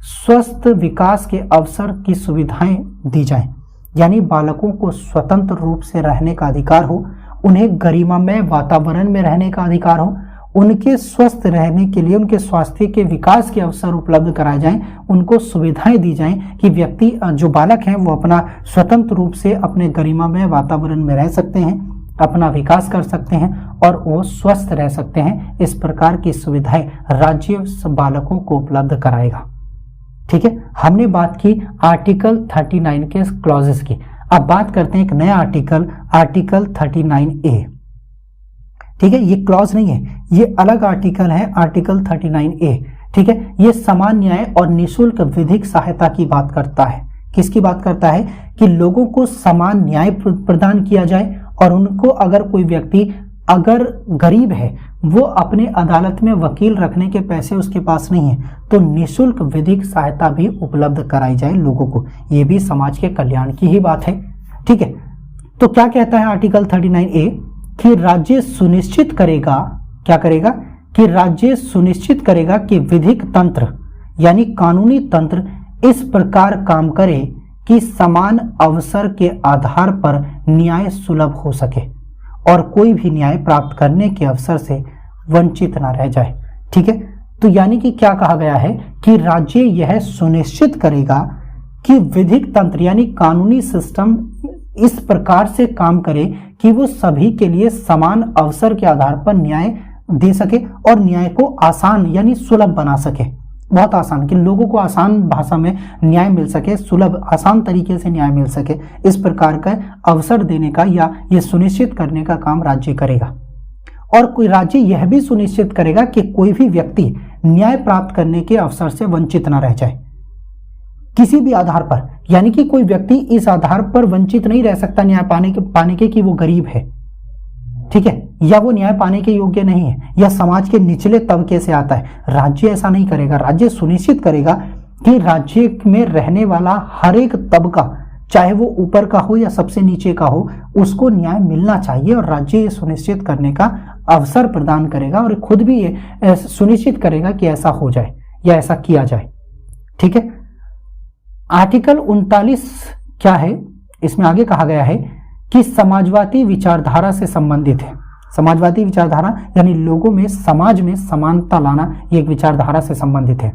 स्वस्थ विकास के अवसर की सुविधाएं दी जाएं। यानी बालकों को स्वतंत्र रूप से रहने का अधिकार हो, उन्हें गरिमामय वातावरण में रहने का अधिकार हो, उनके स्वस्थ रहने के लिए उनके स्वास्थ्य के विकास के अवसर उपलब्ध कराए जाएं, उनको सुविधाएं दी जाएं कि व्यक्ति जो बालक हैं वो अपना स्वतंत्र रूप से अपने गरिमामय वातावरण में रह सकते हैं, अपना विकास कर सकते हैं और वो स्वस्थ रह सकते हैं। इस प्रकार की सुविधाएं राज्य बालकों को उपलब्ध कराएगा। ठीक है, हमने बात की आर्टिकल 39 के क्लॉजेस की। अब बात करते हैं एक नया आर्टिकल, आर्टिकल 39A। ठीक है, ये क्लॉज नहीं है, ये अलग आर्टिकल है, आर्टिकल 39A। ठीक है, ये समान न्याय और निःशुल्क विधिक सहायता की बात करता है। किसकी बात करता है कि लोगों को समान न्याय प्रदान किया जाए और उनको अगर कोई व्यक्ति अगर गरीब है, वो अपने अदालत में वकील रखने के पैसे उसके पास नहीं है, तो निःशुल्क विधिक सहायता भी उपलब्ध कराई जाए लोगों को। ये भी समाज के कल्याण की ही बात है। ठीक है, तो क्या कहता है आर्टिकल 39A कि राज्य सुनिश्चित करेगा, क्या करेगा कि राज्य सुनिश्चित करेगा कि विधिक तंत्र यानी कानूनी तंत्र इस प्रकार काम करे कि समान अवसर के आधार पर न्याय सुलभ हो सके और कोई भी न्याय प्राप्त करने के अवसर से वंचित ना रह जाए। ठीक है, तो यानी कि क्या कहा गया है कि राज्य यह सुनिश्चित करेगा कि विधिक तंत्र यानी कानूनी सिस्टम इस प्रकार से काम करे कि वो सभी के लिए समान अवसर के आधार पर न्याय दे सके और न्याय को आसान यानी सुलभ बना सके। बहुत आसान, कि लोगों को आसान भाषा में न्याय मिल सके, सुलभ आसान तरीके से न्याय मिल सके, इस प्रकार का अवसर देने का या ये सुनिश्चित करने का काम राज्य करेगा। और कोई राज्य यह भी सुनिश्चित करेगा कि कोई भी व्यक्ति न्याय प्राप्त करने के अवसर से वंचित न रह जाए किसी भी आधार पर, यानी कि कोई व्यक्ति इस आधार पर वंचित नहीं रह सकता न्याय पाने के कि वो गरीब है, ठीक है, या वो न्याय पाने के योग्य नहीं है, या समाज के निचले तबके से आता है। राज्य ऐसा नहीं करेगा। राज्य सुनिश्चित करेगा कि राज्य में रहने वाला हर एक तबका, चाहे वो ऊपर का हो या सबसे नीचे का हो, उसको न्याय मिलना चाहिए और राज्य ये सुनिश्चित करने का अवसर प्रदान करेगा और खुद भी ये सुनिश्चित करेगा कि ऐसा हो जाए या ऐसा किया जाए। ठीक है, आर्टिकल 39 क्या है, इसमें आगे कहा गया है कि समाजवादी विचारधारा से संबंधित है। समाजवादी विचारधारा यानी लोगों में, समाज में समानता लाना, ये एक विचारधारा से संबंधित है।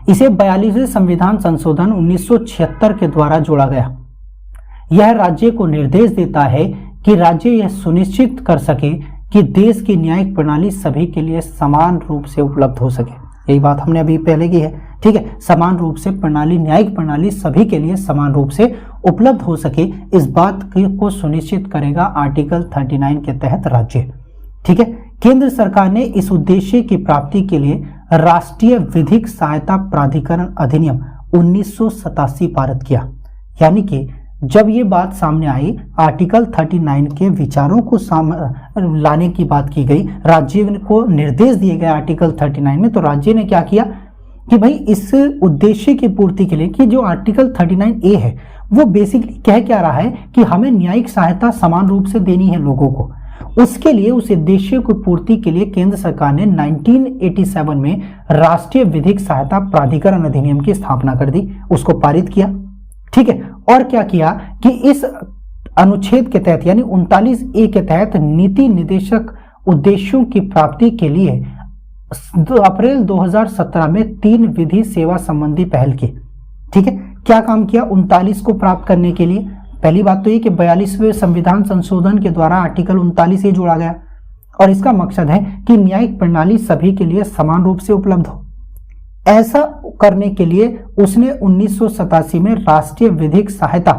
इसे 42वें संविधान संशोधन 1976 के द्वारा जोड़ा गया। यह राज्य को निर्देश देता है कि राज्य यह सुनिश्चित कर सके कि देश की न्यायिक प्रणाली सभी के लिए समान रूप से उपलब्ध हो सके। यही बात हमने अभी पहले की है। ठीक है, समान रूप से प्रणाली, न्यायिक प्रणाली सभी के लिए समान रूप से उपलब्ध हो सके, इस बात को सुनिश्चित करेगा आर्टिकल 39 के तहत राज्य। ठीक है, केंद्र सरकार ने इस उद्देश्य की प्राप्ति के लिए राष्ट्रीय विधिक सहायता प्राधिकरण अधिनियम 1987 पारित किया। यानी कि जब ये बात सामने आई, आर्टिकल 39 के विचारों को लाने की बात की गई, राज्य को निर्देश दिए गए आर्टिकल 39 में, तो राज्य ने क्या किया कि भाई इस उद्देश्य की पूर्ति के लिए कि जो आर्टिकल 39A है वो बेसिकली कह क्या रहा है कि हमें न्यायिक सहायता समान रूप से देनी है लोगों को। उसके लिए, उस उद्देश्य की पूर्ति के लिए केंद्र सरकार ने 1987 में राष्ट्रीय विधिक सहायता प्राधिकरण अधिनियम की स्थापना कर दी, उसको पारित किया। ठीक है, और क्या किया कि इस अनुच्छेद के तहत यानी 39A के तहत नीति निर्देशक उद्देश्यों की प्राप्ति के लिए अप्रैल 2017 में 3 विधि सेवा संबंधी पहल की। ठीक है, क्या काम किया 39 को प्राप्त करने के लिए? पहली बात तो ये कि 42वें संविधान संशोधन के द्वारा आर्टिकल 39 जोड़ा गया और इसका मकसद है कि न्यायिक प्रणाली सभी के लिए समान रूप से उपलब्ध हो। ऐसा करने के लिए उसने 1987 में राष्ट्रीय विधिक सहायता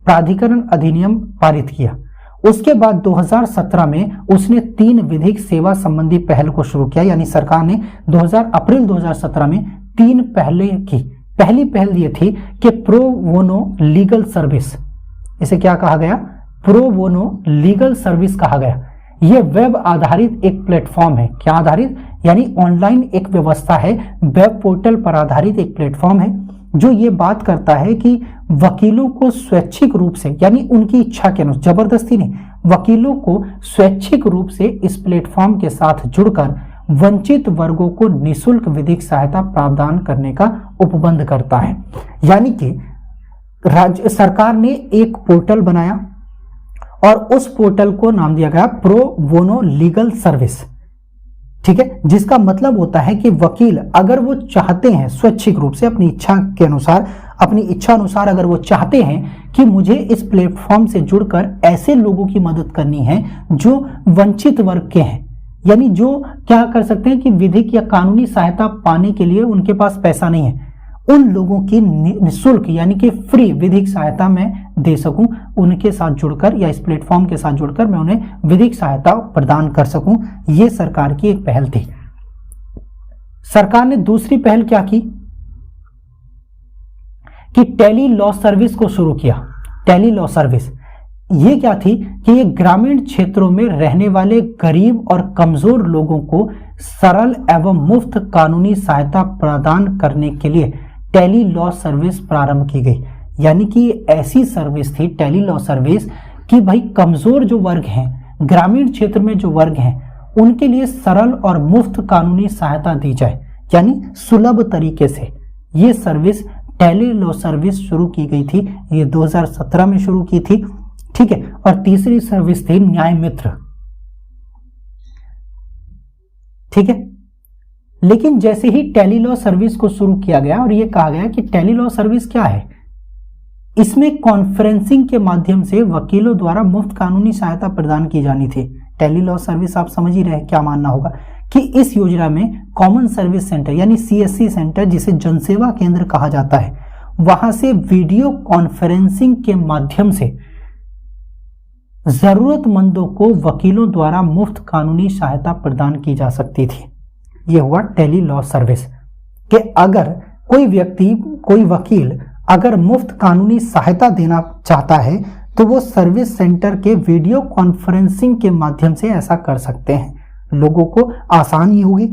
प्राधिकरण अधिनियम पारित किया। उसके बाद 2017 में उसने 3 विधिक सेवा संबंधी पहल को शुरू किया, यानी सरकार ने अप्रैल 2017 में 3 पहलें की। पहली पहल ये थी कि प्रो बोनो लीगल सर्विस, इसे क्या कहा गया? प्रो बोनो लीगल सर्विस कहा गया। यह वेब आधारित एक प्लेटफॉर्म है। क्या आधारित? यानी ऑनलाइन एक व्यवस्था है, वेब पोर्टल पर आधारित एक प्लेटफॉर्म है जो ये बात करता है कि वकीलों को स्वैच्छिक रूप से, यानी उनकी इच्छा के अनुसार, जबरदस्ती नहीं, वकीलों को स्वैच्छिक रूप से इस प्लेटफॉर्म के साथ जुड़कर वंचित वर्गों को निःशुल्क विधिक सहायता प्रदान करने का उपबंध करता है। यानी कि राज्य सरकार ने एक पोर्टल बनाया और उस पोर्टल को नाम दिया गया प्रो बोनो लीगल सर्विस। ठीक है, जिसका मतलब होता है कि वकील अगर वो चाहते हैं स्वैच्छिक रूप से अपनी इच्छा के अनुसार, अपनी इच्छा अनुसार अगर वो चाहते हैं कि मुझे इस प्लेटफॉर्म से जुड़कर ऐसे लोगों की मदद करनी है जो वंचित वर्ग के हैं, यानी जो क्या कर सकते हैं कि विधिक या कानूनी सहायता पाने के लिए उनके पास पैसा नहीं है, उन लोगों की निःशुल्क यानी कि फ्री विधिक सहायता मैं दे सकूं, उनके साथ जुड़कर या इस प्लेटफॉर्म के साथ जुड़कर मैं उन्हें विधिक सहायता प्रदान कर सकूं। यह सरकार की एक पहल थी। सरकार ने दूसरी पहल क्या की कि टेली लॉ सर्विस को शुरू किया। टेली लॉ सर्विस ये क्या थी कि ये ग्रामीण क्षेत्रों में रहने वाले गरीब और कमजोर लोगों को सरल एवं मुफ्त कानूनी सहायता प्रदान करने के लिए टेली लॉ सर्विस प्रारंभ की गई। यानी कि ये ऐसी सर्विस थी टेली लॉ सर्विस कि भाई कमजोर जो वर्ग हैं, ग्रामीण क्षेत्र में जो वर्ग हैं, उनके लिए सरल और मुफ्त कानूनी सहायता दी जाए, यानी सुलभ तरीके से ये सर्विस टेली लॉ सर्विस शुरू की गई थी। ये 2017 में शुरू की थी, ठीक है। और तीसरी सर्विस थी न्याय मित्र, ठीक है। लेकिन जैसे ही टेली लॉ सर्विस को शुरू किया गया और ये कहा गया कि टेली लॉ सर्विस क्या है, इसमें कॉन्फ्रेंसिंग के माध्यम से वकीलों द्वारा मुफ्त कानूनी सहायता प्रदान की जानी थी। टेली लॉ सर्विस आप समझ ही रहे क्या मानना होगा कि इस योजना में कॉमन सर्विस सेंटर यानी CSC सेंटर, जिसे जनसेवा केंद्र कहा जाता है, वहां से वीडियो कॉन्फ्रेंसिंग के माध्यम से जरूरतमंदों को वकीलों द्वारा मुफ्त कानूनी सहायता प्रदान की जा सकती थी। यह हुआ टेली लॉ सर्विस कि अगर कोई व्यक्ति, कोई वकील अगर मुफ्त कानूनी सहायता देना चाहता है तो वो सर्विस सेंटर के वीडियो कॉन्फ्रेंसिंग के माध्यम से ऐसा कर सकते हैं। लोगों को आसानी होगी,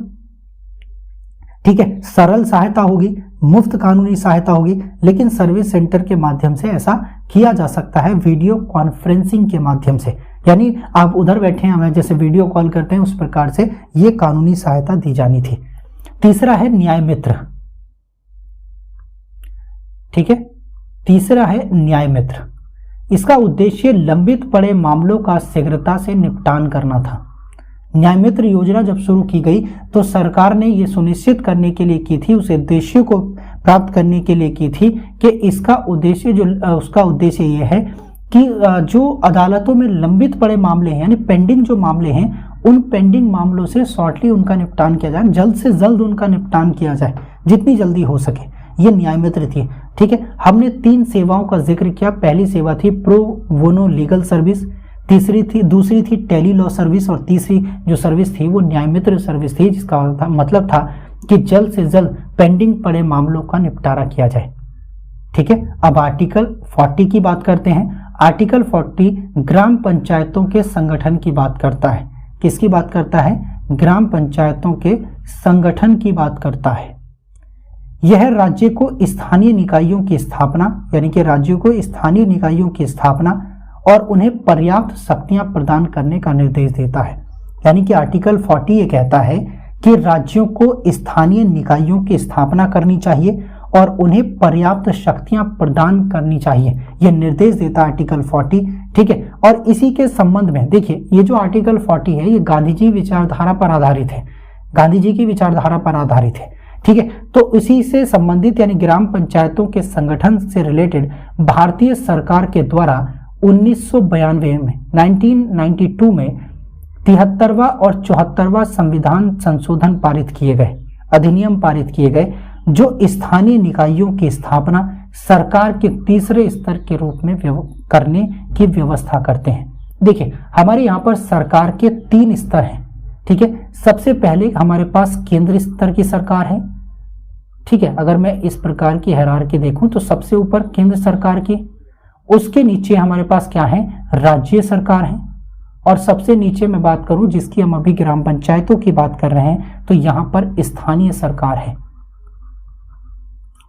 ठीक है, सरल सहायता होगी, मुफ्त कानूनी सहायता होगी, लेकिन सर्विस सेंटर के माध्यम से ऐसा किया जा सकता है वीडियो कॉन्फ्रेंसिंग के माध्यम से। यानी आप उधर बैठे हैं, जैसे वीडियो कॉल करते हैं उस प्रकार से ये कानूनी सहायता दी जानी थी। तीसरा है न्याय मित्र, ठीक है, तीसरा है न्याय मित्र। इसका उद्देश्य लंबित पड़े मामलों का शीघ्रता से निपटान करना था। न्याय मित्र योजना जब शुरू की गई तो सरकार ने यह सुनिश्चित करने के लिए की थी, उस उद्देश्य को प्राप्त करने के लिए की थी कि इसका उद्देश्य उसका उद्देश्य यह है कि जो अदालतों में लंबित पड़े मामले हैं, यानी पेंडिंग जो मामले हैं, उन पेंडिंग मामलों से शॉर्टली उनका निपटान किया जाए, जल्द से जल्द उनका निपटान किया जाए, जितनी जल्दी हो सके। ये न्याय मित्र थी, ठीक है। हमने 3 सेवाओं का जिक्र किया। पहली सेवा थी प्रो बोनो लीगल सर्विस, दूसरी थी टेली लॉ सर्विस, और तीसरी जो सर्विस थी वो न्याय मित्र सर्विस थी, जिसका मतलब था कि जल्द से जल्द पेंडिंग पड़े मामलों का निपटारा किया जाए, ठीक है। अब आर्टिकल 40 की बात करते हैं। आर्टिकल 40 ग्राम पंचायतों के संगठन की बात करता है। किसकी बात करता है? ग्राम पंचायतों के संगठन की बात करता है। यह राज्य को स्थानीय निकायों की स्थापना, यानी कि राज्यों को स्थानीय निकायों की स्थापना और उन्हें पर्याप्त शक्तियां प्रदान करने का निर्देश देता है। यानी कि आर्टिकल 40 ये कहता है कि राज्यों को स्थानीय निकायों की स्थापना करनी चाहिए और उन्हें पर्याप्त शक्तियां प्रदान करनी चाहिए, यह निर्देश देता है आर्टिकल 40, ठीक है। और इसी के संबंध में देखिए, ये जो आर्टिकल 40 है ये गांधी जी विचारधारा पर आधारित है, गांधी जी की विचारधारा पर आधारित है, ठीक है। तो इसी से संबंधित यानी ग्राम पंचायतों के संगठन से रिलेटेड भारतीय सरकार के द्वारा 1992 में 1992 में 73वां और 74वां संविधान संशोधन पारित किए गए, अधिनियम पारित किए गए, जो स्थानीय निकायों की स्थापना सरकार के तीसरे स्तर के रूप में करने की व्यवस्था करते हैं। देखिए, हमारे यहाँ पर सरकार के 3 स्तर हैं, ठीक है। सबसे पहले हमारे पास केंद्र स्तर की सरकार है, ठीक है। अगर मैं इस प्रकार की हायरार्की देखूं तो सबसे ऊपर केंद्र सरकार की, उसके नीचे हमारे पास क्या है? राज्य सरकार है, और सबसे नीचे मैं बात करूं जिसकी हम अभी ग्राम पंचायतों की बात कर रहे हैं तो यहां पर स्थानीय सरकार है,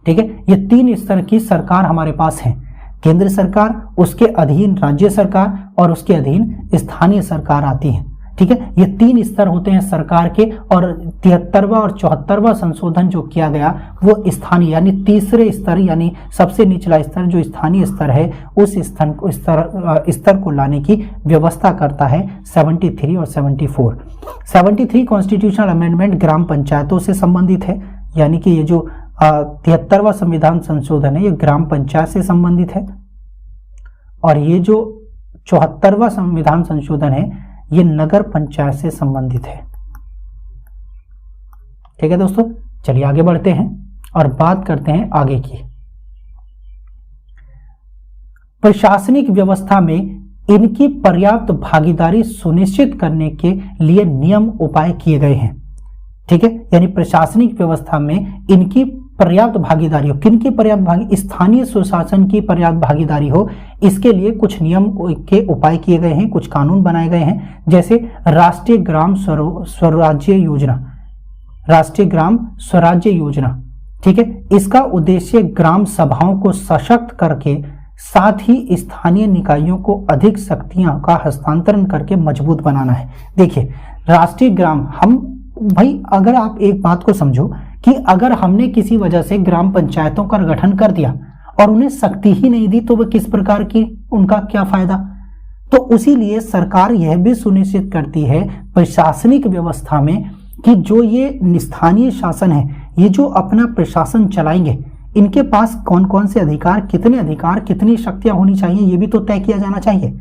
ठीक है। ये 3 स्तर की सरकार हमारे पास है, केंद्र सरकार, उसके अधीन राज्य सरकार और उसके अधीन स्थानीय सरकार आती है, ठीक है। ये 3 स्तर होते हैं सरकार के, और 73वां और 74वां संशोधन जो किया गया वो स्थानीय यानी तीसरे स्तर यानी सबसे निचला स्तर जो स्थानीय स्तर है उस स्तर को लाने की व्यवस्था करता है 73 और 74। 73 कॉन्स्टिट्यूशनल अमेंडमेंट ग्राम पंचायतों से संबंधित है, यानी कि ये जो 73वां संविधान संशोधन है ये ग्राम पंचायत से संबंधित है, और ये जो 74वां संविधान संशोधन है ये नगर पंचायत से संबंधित है, ठीक है दोस्तों। चलिए आगे बढ़ते हैं और बात करते हैं आगे की। प्रशासनिक व्यवस्था में इनकी पर्याप्त भागीदारी सुनिश्चित करने के लिए नियम उपाय किए गए हैं, ठीक है। यानी प्रशासनिक व्यवस्था में इनकी पर्याप्त भागीदारी हो। किनकी पर्याप्त भागी? स्थानीय स्वशासन की पर्याप्त भागीदारी हो। इसके लिए कुछ नियम के उपाय किए गए हैं, कुछ कानून बनाए गए हैं, जैसे राष्ट्रीय ग्राम स्वराज्य योजना, राष्ट्रीय ग्राम स्वराज्य योजना, ठीक है। इसका उद्देश्य ग्राम सभाओं को सशक्त करके साथ ही स्थानीय निकायों को अधिक शक्तियां का हस्तांतरण करके मजबूत बनाना है। देखिए राष्ट्रीय ग्राम, हम भाई अगर आप एक बात को समझो कि अगर हमने किसी वजह से ग्राम पंचायतों का गठन कर दिया और उन्हें शक्ति ही नहीं दी तो वह किस प्रकार की, उनका क्या फायदा। तो उसी लिए सरकार यह भी सुनिश्चित करती है प्रशासनिक व्यवस्था में कि जो ये स्थानीय शासन है, ये जो अपना प्रशासन चलाएंगे, इनके पास कौन कौन से अधिकार, कितनी शक्तियां होनी चाहिए, ये भी तो तय किया जाना चाहिए।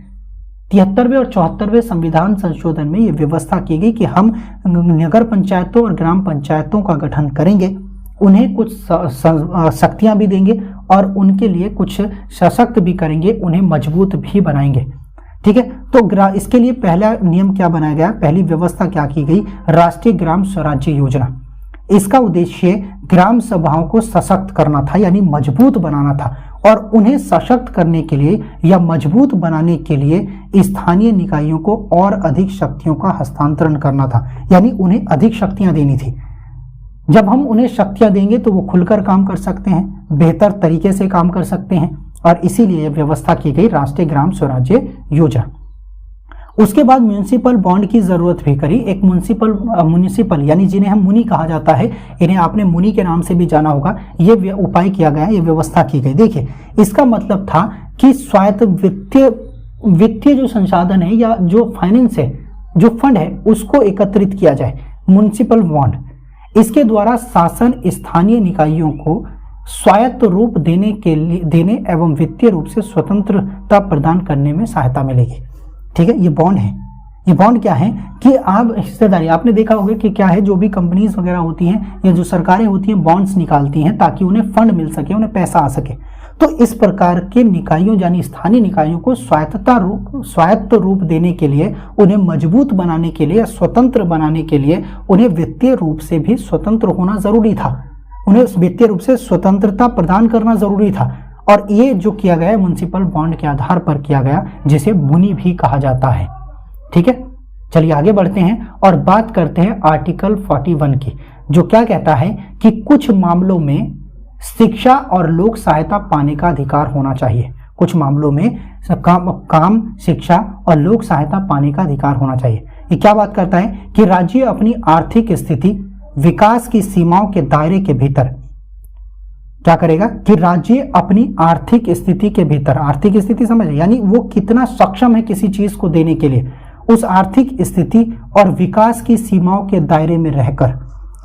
73वें और 74वें संविधान संशोधन में ये व्यवस्था की गई कि हम नगर पंचायतों और ग्राम पंचायतों का गठन करेंगे, उन्हें कुछ शक्तियां भी देंगे और उनके लिए कुछ सशक्त भी करेंगे, उन्हें मजबूत भी बनाएंगे, ठीक है। तो इसके लिए पहला नियम क्या बनाया गया, पहली व्यवस्था क्या की गई, राष्ट्रीय ग्राम स्वराज्य योजना। इसका उद्देश्य ग्राम सभाओं को सशक्त करना था, यानी मजबूत बनाना था, और उन्हें सशक्त करने के लिए या मजबूत बनाने के लिए स्थानीय निकायों को और अधिक शक्तियों का हस्तांतरण करना था, यानी उन्हें अधिक शक्तियां देनी थी। जब हम उन्हें शक्तियां देंगे तो वो खुलकर काम कर सकते हैं, बेहतर तरीके से काम कर सकते हैं, और इसीलिए यह व्यवस्था की गई राष्ट्रीय ग्राम स्वराज्य योजना। उसके बाद म्यूनिसिपल बॉन्ड की जरूरत भी करी। एक म्यूनिसिपल यानी जिन्हें हम मुनि कहा जाता है, इन्हें आपने मुनि के नाम से भी जाना होगा, ये उपाय किया गया, ये व्यवस्था की गई। देखिए इसका मतलब था कि स्वायत्त वित्तीय जो संसाधन है या जो फाइनेंस है, जो फंड है, उसको एकत्रित किया जाए, म्यूनिसिपल बॉन्ड। इसके द्वारा शासन स्थानीय निकायों को स्वायत्त रूप देने एवं वित्तीय रूप से स्वतंत्रता प्रदान करने में सहायता मिलेगी, ठीक है। ये बॉन्ड है। ये बॉन्ड क्या है कि आप हिस्सेदारी, आपने देखा होगा कि क्या है, जो भी कंपनीज वगैरह होती हैं या जो सरकारें होती हैं बॉन्ड्स निकालती हैं ताकि उन्हें फंड मिल सके, उन्हें पैसा आ सके। तो इस प्रकार के निकायों यानी स्थानीय निकायों को स्वायत्त रूप देने के लिए, उन्हें मजबूत बनाने के लिए, स्वतंत्र बनाने के लिए उन्हें वित्तीय रूप से भी स्वतंत्र होना जरूरी था, उन्हें वित्तीय रूप से स्वतंत्रता प्रदान करना जरूरी था। और ये जो किया गया म्युनिसिपल बॉन्ड के आधार पर किया गया, जिसे मुनि भी कहा जाता है, ठीक है। चलिए आगे बढ़ते हैं और बात करते हैं आर्टिकल 41 की, जो क्या कहता है कि कुछ मामलों में शिक्षा और लोक सहायता पाने का अधिकार होना चाहिए। कुछ मामलों में काम, शिक्षा और लोक सहायता पाने का अधिकार होना चाहिए। ये क्या बात करता है कि राज्य अपनी आर्थिक स्थिति, विकास की सीमाओं के दायरे के भीतर क्या करेगा कि राज्य अपनी आर्थिक स्थिति के भीतर, आर्थिक स्थिति समझ, यानी वो कितना सक्षम है किसी चीज को देने के लिए, उस आर्थिक स्थिति और विकास की सीमाओं के दायरे में रहकर,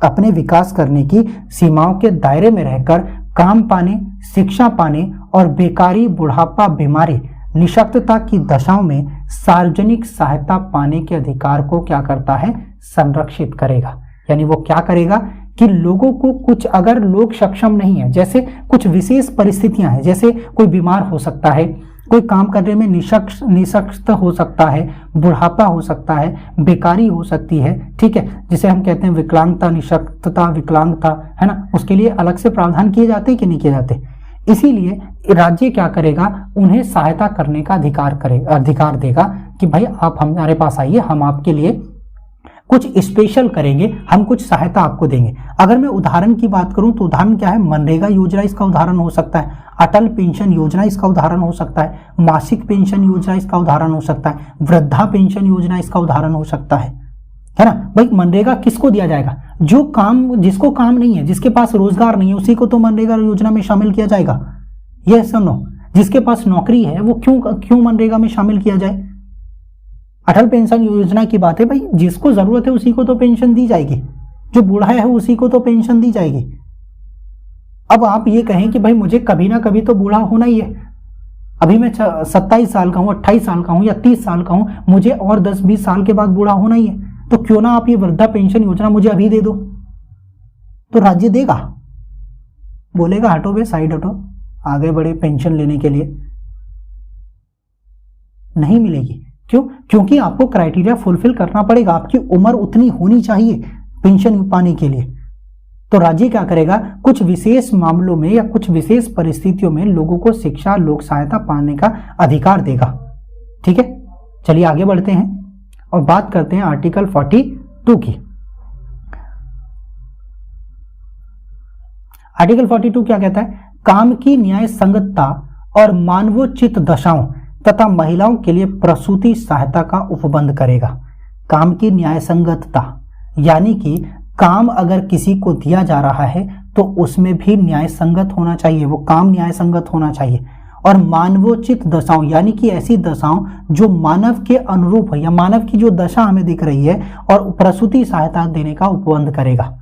अपने विकास करने की सीमाओं के दायरे में रहकर काम पाने, शिक्षा पाने और बेकारी, बुढ़ापा, बीमारी, निशक्तता की दशाओं में सार्वजनिक सहायता पाने के अधिकार को क्या करता है, संरक्षित करेगा। यानी वो क्या करेगा कि लोगों को कुछ, अगर लोग सक्षम नहीं है, जैसे कुछ विशेष परिस्थितियां हैं, जैसे कोई बीमार हो सकता है, कोई काम करने में निशक्त हो सकता है, बुढ़ापा हो सकता है, बेकारी हो सकती है, ठीक है, जिसे हम कहते हैं विकलांगता, निशक्तता, विकलांगता, है ना, उसके लिए अलग से प्रावधान किए जाते हैं कि नहीं किए जाते। इसीलिए राज्य क्या करेगा, उन्हें सहायता करने का अधिकार देगा कि भाई आप हमारे पास आइए, हम आपके लिए कुछ स्पेशल करेंगे, हम कुछ सहायता आपको देंगे। अगर मैं उदाहरण की बात करूं तो उदाहरण क्या है, मनरेगा योजना इसका उदाहरण हो सकता है, अटल पेंशन योजना इसका उदाहरण हो सकता है, मासिक पेंशन योजना इसका उदाहरण हो सकता है, वृद्धा पेंशन योजना इसका उदाहरण हो सकता है ना। भाई मनरेगा किसको दिया जाएगा, जो काम, जिसको काम नहीं है, जिसके पास रोजगार नहीं है, उसी को तो मनरेगा योजना में शामिल किया जाएगा। यस और नो, जिसके पास नौकरी है वो क्यों मनरेगा में शामिल किया जाए। अटल पेंशन योजना की बात है, भाई जिसको जरूरत है उसी को तो पेंशन दी जाएगी, जो बूढ़ा है उसी को तो पेंशन दी जाएगी। अब आप ये कहें कि भाई मुझे कभी ना कभी तो बूढ़ा होना ही है, अभी मैं 27 साल का हूं, 28 साल का हूं या 30 साल का हूं, मुझे और 10-20 साल के बाद बूढ़ा होना ही है, तो क्यों ना आप ये वृद्धा पेंशन योजना मुझे अभी दे दो। तो राज्य देगा, बोलेगा हटो बे, साइड हटो, आगे बढ़े पेंशन लेने के लिए, नहीं मिलेगी। क्यों? क्योंकि आपको क्राइटेरिया फुलफिल करना पड़ेगा, आपकी उम्र उतनी होनी चाहिए पेंशन पाने के लिए, तो राज्य क्या करेगा, कुछ विशेष मामलों में या कुछ विशेष परिस्थितियों में लोगों को शिक्षा लोक सहायता पाने का अधिकार देगा। ठीक है, चलिए आगे बढ़ते हैं और बात करते हैं आर्टिकल 42 की। आर्टिकल 42 क्या कहता है, काम की न्याय संगतता और मानवोचित दशाओं तथा महिलाओं के लिए प्रसूति सहायता का उपबंध करेगा। काम की न्याय संगतता यानी कि काम अगर किसी को दिया जा रहा है तो उसमें भी न्याय संगत होना चाहिए, वो काम न्याय संगत होना चाहिए। और मानवोचित दशाओं यानी कि ऐसी दशाओं जो मानव के अनुरूप है या मानव की जो दशा हमें दिख रही है, और प्रसूति सहायता देने का उपबंध करेगा।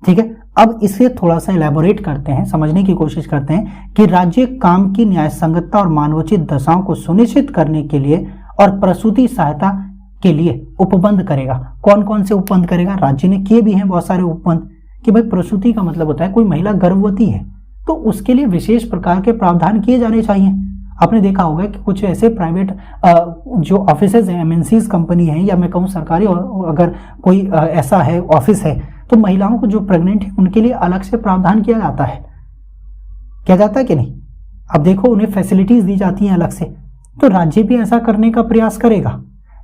ठीक है, अब इसे थोड़ा सा इलेबोरेट करते हैं, समझने की कोशिश करते हैं कि राज्य काम की न्याय संगतता और मानवोचित दशाओं को सुनिश्चित करने के लिए और प्रसूति सहायता के लिए उपबंध करेगा। कौन कौन से उपबंध करेगा, राज्य ने किए भी हैं बहुत सारे उपबंध, कि भाई प्रसूति का मतलब होता है कोई महिला गर्भवती है तो उसके लिए विशेष प्रकार के प्रावधान किए जाने चाहिए। आपने देखा होगा कि कुछ ऐसे प्राइवेट जो ऑफिसेज हैं, एमएनसीज कंपनी है, या मैं कहूँ सरकारी अगर कोई ऐसा है ऑफिस है, तो महिलाओं को जो प्रेग्नेंट है उनके लिए अलग से प्रावधान किया जाता है, किया जाता है कि नहीं। अब देखो उन्हें फैसिलिटीज दी जाती हैं अलग से, तो राज्य भी ऐसा करने का प्रयास करेगा।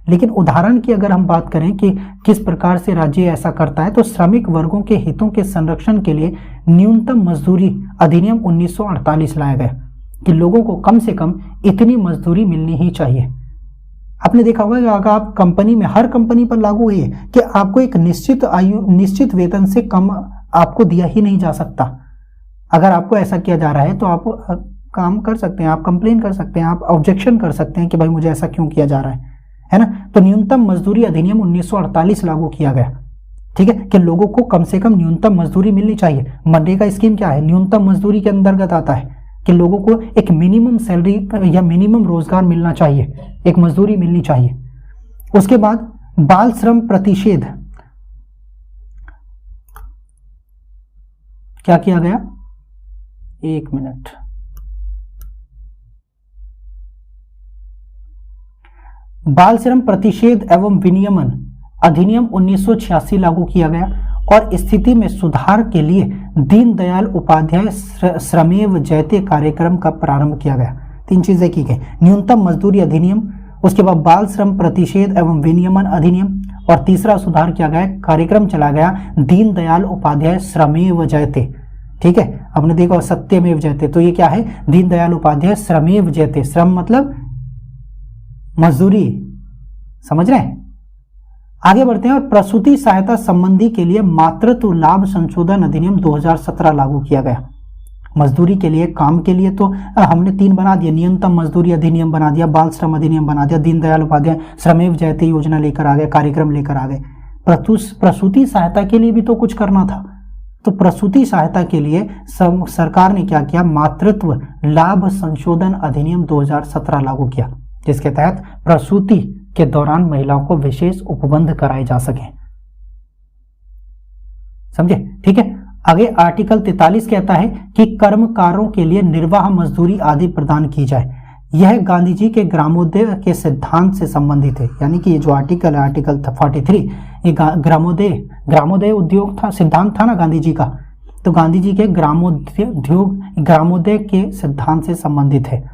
लेकिन उदाहरण की अगर हम बात करें कि किस प्रकार से राज्य ऐसा करता है, तो श्रमिक वर्गों के हितों के संरक्षण के लिए न्यूनतम मजदूरी अधिनियम 1948 लाया गया कि लोगों को कम से कम इतनी मजदूरी मिलनी ही चाहिए। आपने देखा होगा कि अगर आप कंपनी में, हर कंपनी पर लागू है कि आपको एक निश्चित वेतन से कम आपको दिया ही नहीं जा सकता। अगर आपको ऐसा किया जा रहा है तो आप काम कर सकते हैं, आप कंप्लेन कर सकते हैं, आप ऑब्जेक्शन कर सकते हैं कि भाई मुझे ऐसा क्यों किया जा रहा है ना। तो न्यूनतम मजदूरी अधिनियम 1948 लागू किया गया। ठीक है, कि लोगों को कम से कम न्यूनतम मजदूरी मिलनी चाहिए। मनरेगा स्कीम क्या है, न्यूनतम मजदूरी के अंतर्गत आता है कि लोगों को एक मिनिमम सैलरी या मिनिमम रोजगार मिलना चाहिए, एक मजदूरी मिलनी चाहिए। उसके बाद बाल श्रम प्रतिषेध क्या किया गया, एक मिनट, बाल श्रम प्रतिषेध एवं विनियमन अधिनियम 1986 लागू किया गया और स्थिति में सुधार के लिए दीनदयाल उपाध्याय श्रमेव जयते कार्यक्रम का प्रारंभ किया गया। 3 चीजें की गई, न्यूनतम मजदूरी अधिनियम, उसके बाद बाल श्रम प्रतिषेध एवं विनियमन अधिनियम, और तीसरा सुधार किया गया, कार्यक्रम चला गया दीनदयाल उपाध्याय श्रमेव जयते। ठीक है, आपने देखा सत्यमेव जयते, तो ये क्या है, दीनदयाल उपाध्याय श्रमेव जयते। श्रम मतलब मजदूरी, समझ रहे हैं। आगे बढ़ते हैं और प्रसूति सहायता संबंधी के लिए मातृत्व लाभ संशोधन अधिनियम 2017 लागू किया गया। मजदूरी के लिए, काम के लिए तो हमने 3 बना दिया, न्यूनतम मजदूरी अधिनियम बना दिया, बाल श्रम अधिनियम बना दिया, दीनदयाल उपाध्याय श्रमेव जयते योजना लेकर आ गए, कार्यक्रम लेकर आ गए। प्रसूति सहायता के लिए भी तो कुछ करना था, तो प्रसूति सहायता के लिए सरकार ने क्या किया, मातृत्व लाभ संशोधन अधिनियम 2017 लागू किया, जिसके तहत प्रसूति के दौरान महिलाओं को विशेष उपबंध कराए जा सके। समझे, ठीक है। आगे आर्टिकल 43 कहता है कि कर्मकारों के लिए निर्वाह मजदूरी आदि प्रदान की जाए। यह गांधी जी के ग्रामोदय के सिद्धांत से संबंधित है। यानी कि ये जो आर्टिकल है, आर्टिकल 43, ये ग्रामोदय उद्योग था, सिद्धांत था ना गांधी जी का, तो गांधी जी के ग्रामोदय के सिद्धांत से संबंधित है।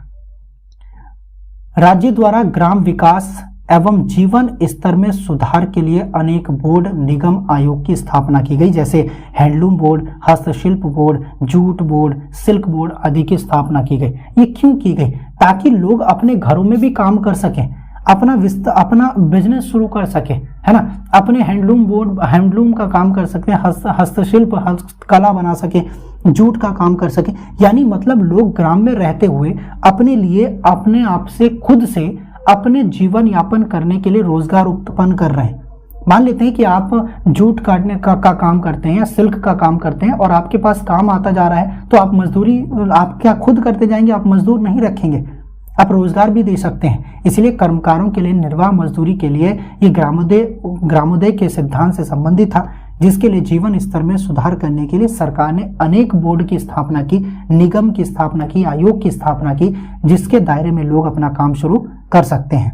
राज्य द्वारा ग्राम विकास एवं जीवन स्तर में सुधार के लिए अनेक बोर्ड, निगम, आयोग की स्थापना की गई, जैसे हैंडलूम बोर्ड, हस्तशिल्प board, jute board, silk board आदि की स्थापना की गई। ये क्यों की गई? ताकि लोग अपने घरों में भी काम कर सकें, अपना बिजनेस शुरू कर सके, है ना। अपने हैंडलूम का काम कर सकते हैं, हस्तशिल्प हस्तकला बना सके, जूट का काम कर सके। यानी मतलब लोग ग्राम में रहते हुए अपने लिए, अपने आप से, खुद से अपने जीवन यापन करने के लिए रोजगार उत्पन्न कर रहे हैं। मान लेते हैं कि आप जूट काटने का काम करते हैं या सिल्क का काम करते हैं और आपके पास काम आता जा रहा है, तो आप मजदूरी आप क्या खुद करते जाएंगे? आप मजदूर नहीं रखेंगे, आप रोजगार भी दे सकते हैं। इसलिए कर्मकारों के लिए निर्वाह मजदूरी के लिए ये ग्रामोदय के सिद्धांत से संबंधित था, जिसके लिए जीवन स्तर में सुधार करने के लिए सरकार ने अनेक बोर्ड की स्थापना की, निगम की स्थापना की, आयोग की स्थापना की, जिसके दायरे में लोग अपना काम शुरू कर सकते हैं।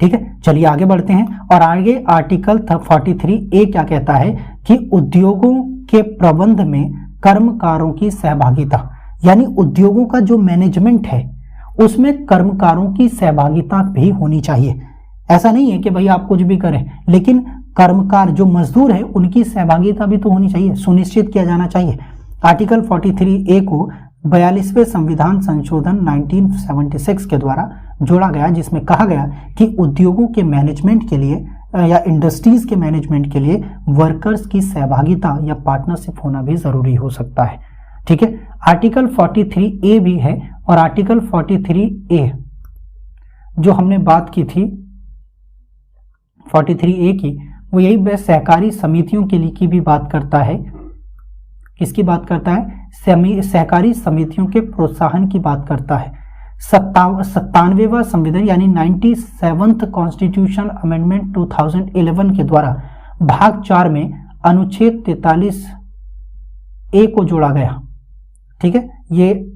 ठीक है, चलिए आगे बढ़ते हैं। और आगे आर्टिकल 43A क्या कहता है कि उद्योगों के प्रबंध में कर्मकारों की सहभागिता, यानी उद्योगों का जो मैनेजमेंट है उसमें कर्मकारों की सहभागिता भी होनी चाहिए। ऐसा नहीं है कि भाई आप कुछ भी करें, लेकिन कर्मकार जो मजदूर है उनकी सहभागिता भी तो होनी चाहिए, सुनिश्चित किया जाना चाहिए। आर्टिकल 43A को 42वें संविधान संशोधन 1976 के द्वारा जोड़ा गया, जिसमें कहा गया कि उद्योगों के मैनेजमेंट के लिए या इंडस्ट्रीज के मैनेजमेंट के लिए वर्कर्स की सहभागिता या पार्टनरशिप होना भी जरूरी हो सकता है। ठीक है, आर्टिकल 43A भी है, और आर्टिकल 43A जो हमने बात की थी 43A की, वो यही सहकारी समितियों के लिए की भी बात करता है। किसकी बात करता है? सहकारी समितियों के प्रोत्साहन की बात करता है। 97वां संविधान यानी 97th कॉन्स्टिट्यूशन अमेंडमेंट 2011 के द्वारा भाग 4 में अनुच्छेद 43A को जोड़ा गया। ठीक है, ये